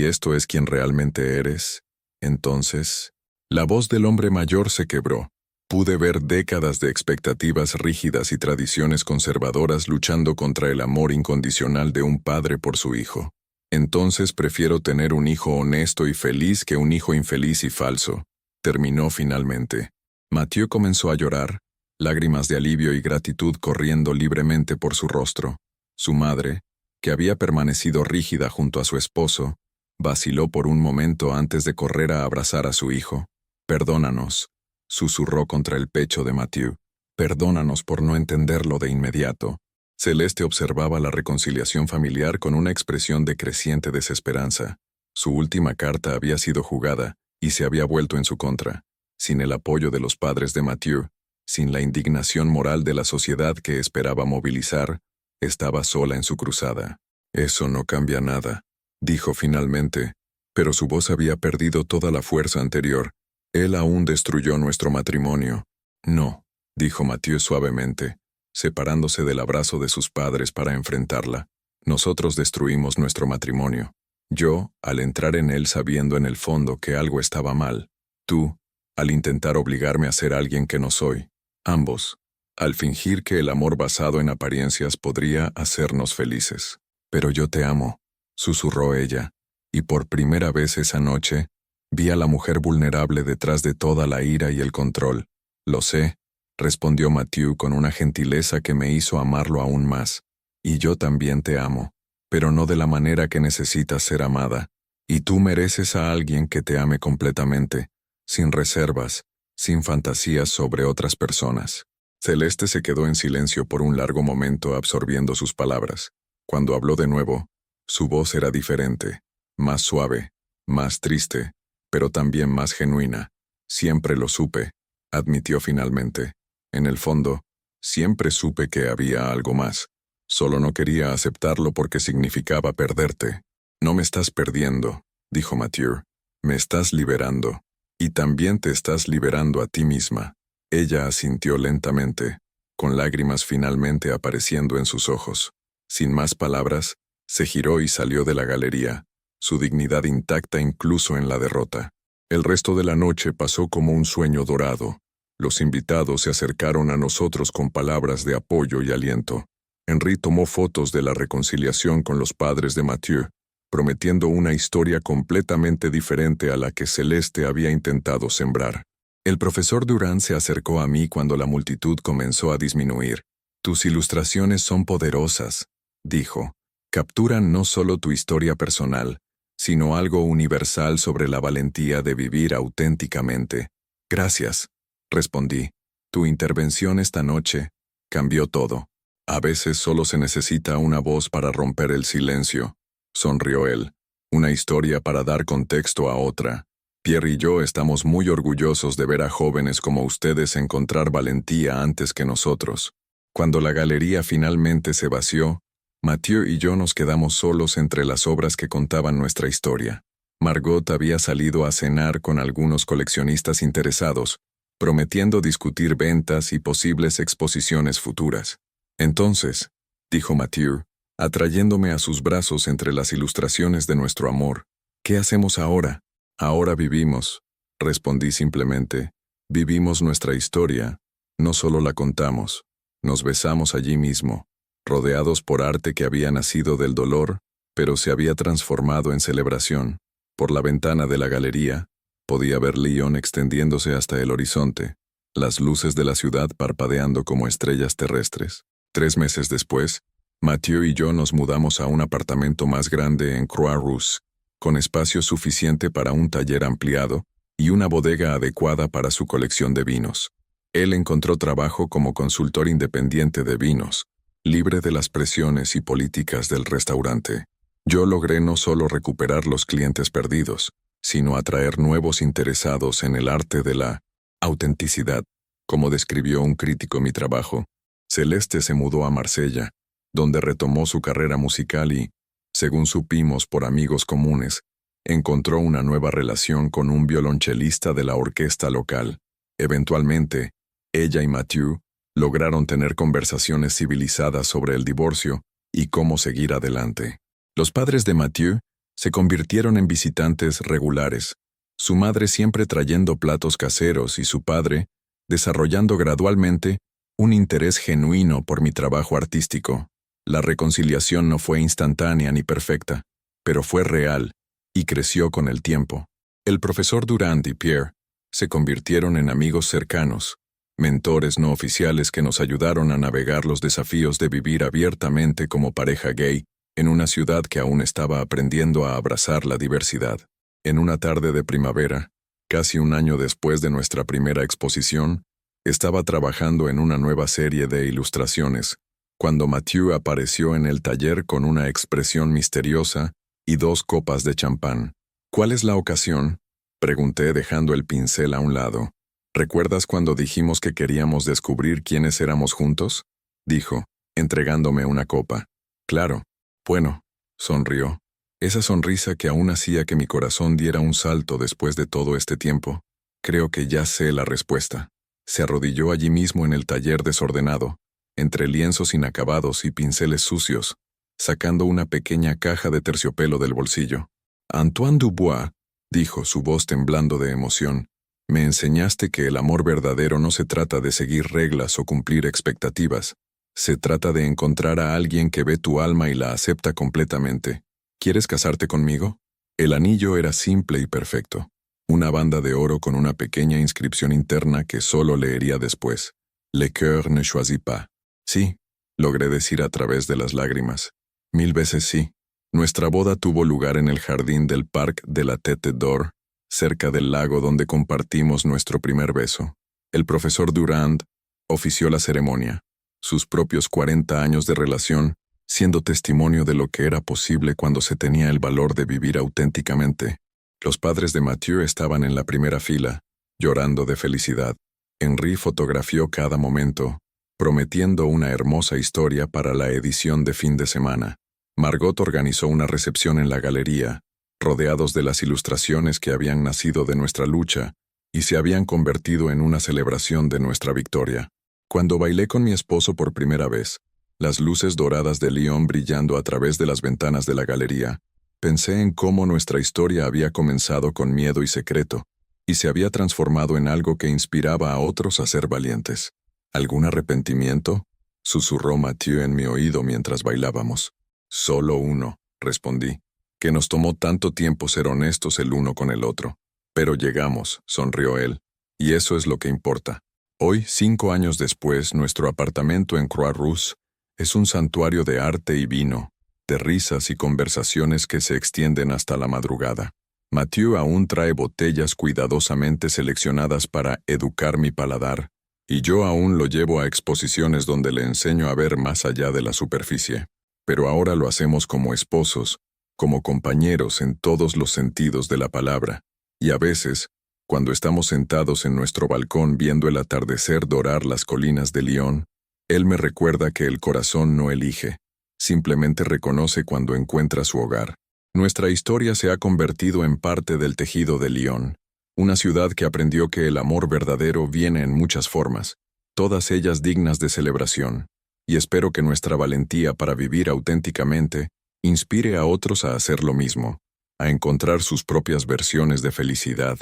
esto es quien realmente eres, entonces... La voz del hombre mayor se quebró. Pude ver décadas de expectativas rígidas y tradiciones conservadoras luchando contra el amor incondicional de un padre por su hijo. Entonces prefiero tener un hijo honesto y feliz que un hijo infeliz y falso. Terminó finalmente. Mathieu comenzó a llorar, lágrimas de alivio y gratitud corriendo libremente por su rostro. Su madre, que había permanecido rígida junto a su esposo, Vaciló por un momento antes de correr a abrazar a su hijo. «Perdónanos», susurró contra el pecho de Mathieu. «Perdónanos por no entenderlo de inmediato». Celeste observaba la reconciliación familiar con una expresión de creciente desesperanza. Su última carta había sido jugada y se había vuelto en su contra. Sin el apoyo de los padres de Mathieu, sin la indignación moral de la sociedad que esperaba movilizar, estaba sola en su cruzada. «Eso no cambia nada», dijo finalmente, pero su voz había perdido toda la fuerza anterior. «Él aún destruyó nuestro matrimonio». «No», dijo Mathieu suavemente, separándose del abrazo de sus padres para enfrentarla. «Nosotros destruimos nuestro matrimonio. Yo, al entrar en él sabiendo en el fondo que algo estaba mal. Tú, al intentar obligarme a ser alguien que no soy. Ambos, al fingir que el amor basado en apariencias podría hacernos felices. Pero yo te amo», susurró ella, y por primera vez esa noche, vi a la mujer vulnerable detrás de toda la ira y el control. «Lo sé», respondió Mathieu con una gentileza que me hizo amarlo aún más. «Y yo también te amo, pero no de la manera que necesitas ser amada. Y tú mereces a alguien que te ame completamente, sin reservas, sin fantasías sobre otras personas». Celeste se quedó en silencio por un largo momento absorbiendo sus palabras. Cuando habló de nuevo, su voz era diferente, más suave, más triste, pero también más genuina. «Siempre lo supe», admitió finalmente. «En el fondo, siempre supe que había algo más. Solo no quería aceptarlo porque significaba perderte». «No me estás perdiendo», dijo Mathieu. «Me estás liberando. Y también te estás liberando a ti misma». Ella asintió lentamente, con lágrimas finalmente apareciendo en sus ojos. Sin más palabras, se giró y salió de la galería, su dignidad intacta incluso en la derrota. El resto de la noche pasó como un sueño dorado. Los invitados se acercaron a nosotros con palabras de apoyo y aliento. Henri tomó fotos de la reconciliación con los padres de Mathieu, prometiendo una historia completamente diferente a la que Celeste había intentado sembrar. El profesor Durand se acercó a mí cuando la multitud comenzó a disminuir. «Tus ilustraciones son poderosas», dijo. «Capturan no solo tu historia personal, sino algo universal sobre la valentía de vivir auténticamente». «Gracias», respondí. «Tu intervención esta noche cambió todo». «A veces solo se necesita una voz para romper el silencio», sonrió él. «Una historia para dar contexto a otra. Pierre y yo estamos muy orgullosos de ver a jóvenes como ustedes encontrar valentía antes que nosotros». Cuando la galería finalmente se vació, Mathieu y yo nos quedamos solos entre las obras que contaban nuestra historia. Margot había salido a cenar con algunos coleccionistas interesados, prometiendo discutir ventas y posibles exposiciones futuras. «Entonces», dijo Mathieu, atrayéndome a sus brazos entre las ilustraciones de nuestro amor, «¿qué hacemos ahora?» «Ahora vivimos», respondí simplemente. «Vivimos nuestra historia, no solo la contamos». Nos besamos allí mismo, rodeados por arte que había nacido del dolor, pero se había transformado en celebración. Por la ventana de la galería, podía ver Lyon extendiéndose hasta el horizonte, las luces de la ciudad parpadeando como estrellas terrestres. 3 meses después, Mathieu y yo nos mudamos a un apartamento más grande en Croix-Rousse, con espacio suficiente para un taller ampliado y una bodega adecuada para su colección de vinos. Él encontró trabajo como consultor independiente de vinos, libre de las presiones y políticas del restaurante. Yo logré no solo recuperar los clientes perdidos, sino atraer nuevos interesados en el arte de la autenticidad, como describió un crítico mi trabajo. Celeste se mudó a Marsella, donde retomó su carrera musical y, según supimos por amigos comunes, encontró una nueva relación con un violonchelista de la orquesta local. Eventualmente, ella y Mathieu lograron tener conversaciones civilizadas sobre el divorcio y cómo seguir adelante. Los padres de Mathieu se convirtieron en visitantes regulares, su madre siempre trayendo platos caseros y su padre desarrollando gradualmente un interés genuino por mi trabajo artístico. La reconciliación no fue instantánea ni perfecta, pero fue real y creció con el tiempo. El profesor Durand y Pierre se convirtieron en amigos cercanos, mentores no oficiales que nos ayudaron a navegar los desafíos de vivir abiertamente como pareja gay en una ciudad que aún estaba aprendiendo a abrazar la diversidad. En una tarde de primavera, casi un año después de nuestra primera exposición, estaba trabajando en una nueva serie de ilustraciones, cuando Mathieu apareció en el taller con una expresión misteriosa y 2 copas de champán. ¿Cuál es la ocasión?, pregunté dejando el pincel a un lado. ¿Recuerdas cuando dijimos que queríamos descubrir quiénes éramos juntos?, dijo, entregándome una copa. Claro. Bueno, sonrió. Esa sonrisa que aún hacía que mi corazón diera un salto después de todo este tiempo. Creo que ya sé la respuesta. Se arrodilló allí mismo en el taller desordenado, entre lienzos inacabados y pinceles sucios, sacando una pequeña caja de terciopelo del bolsillo. Antoine Dubois, dijo, su voz temblando de emoción, me enseñaste que el amor verdadero no se trata de seguir reglas o cumplir expectativas. Se trata de encontrar a alguien que ve tu alma y la acepta completamente. ¿Quieres casarte conmigo? El anillo era simple y perfecto. Una banda de oro con una pequeña inscripción interna que solo leería después. Le cœur ne choisit pas. Sí, logré decir a través de las lágrimas. 1000 veces sí. Nuestra boda tuvo lugar en el jardín del Parc de la Tête d'Or, cerca del lago donde compartimos nuestro primer beso. El profesor Durand ofició la ceremonia, sus propios 40 años de relación, siendo testimonio de lo que era posible cuando se tenía el valor de vivir auténticamente. Los padres de Mathieu estaban en la primera fila, llorando de felicidad. Henri fotografió cada momento, prometiendo una hermosa historia para la edición de fin de semana. Margot organizó una recepción en la galería, rodeados de las ilustraciones que habían nacido de nuestra lucha y se habían convertido en una celebración de nuestra victoria. Cuando bailé con mi esposo por primera vez, las luces doradas de Lyon brillando a través de las ventanas de la galería, pensé en cómo nuestra historia había comenzado con miedo y secreto, y se había transformado en algo que inspiraba a otros a ser valientes. ¿Algún arrepentimiento?, susurró Mathieu en mi oído mientras bailábamos. Solo uno, respondí, que nos tomó tanto tiempo ser honestos el uno con el otro. Pero llegamos, sonrió él, y eso es lo que importa. Hoy, 5 años después, nuestro apartamento en Croix-Rousse es un santuario de arte y vino, de risas y conversaciones que se extienden hasta la madrugada. Mathieu aún trae botellas cuidadosamente seleccionadas para educar mi paladar, y yo aún lo llevo a exposiciones donde le enseño a ver más allá de la superficie. Pero ahora lo hacemos como esposos, como compañeros en todos los sentidos de la palabra, y a veces, cuando estamos sentados en nuestro balcón viendo el atardecer dorar las colinas de Lyon, él me recuerda que el corazón no elige, simplemente reconoce cuando encuentra su hogar. Nuestra historia se ha convertido en parte del tejido de Lyon, una ciudad que aprendió que el amor verdadero viene en muchas formas, todas ellas dignas de celebración, y espero que nuestra valentía para vivir auténticamente inspire a otros a hacer lo mismo, a encontrar sus propias versiones de felicidad,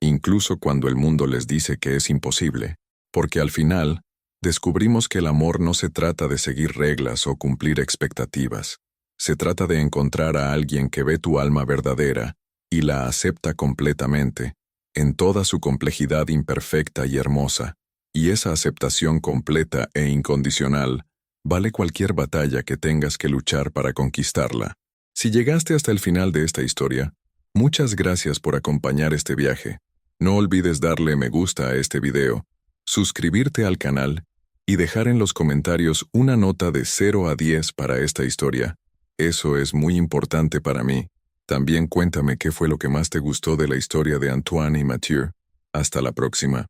incluso cuando el mundo les dice que es imposible, porque al final, descubrimos que el amor no se trata de seguir reglas o cumplir expectativas. Se trata de encontrar a alguien que ve tu alma verdadera y la acepta completamente, en toda su complejidad imperfecta y hermosa, y esa aceptación completa e incondicional vale cualquier batalla que tengas que luchar para conquistarla. Si llegaste hasta el final de esta historia, muchas gracias por acompañar este viaje. No olvides darle me gusta a este video, suscribirte al canal y dejar en los comentarios una nota de 0 a 10 para esta historia. Eso es muy importante para mí. También cuéntame qué fue lo que más te gustó de la historia de Antoine y Mathieu. Hasta la próxima.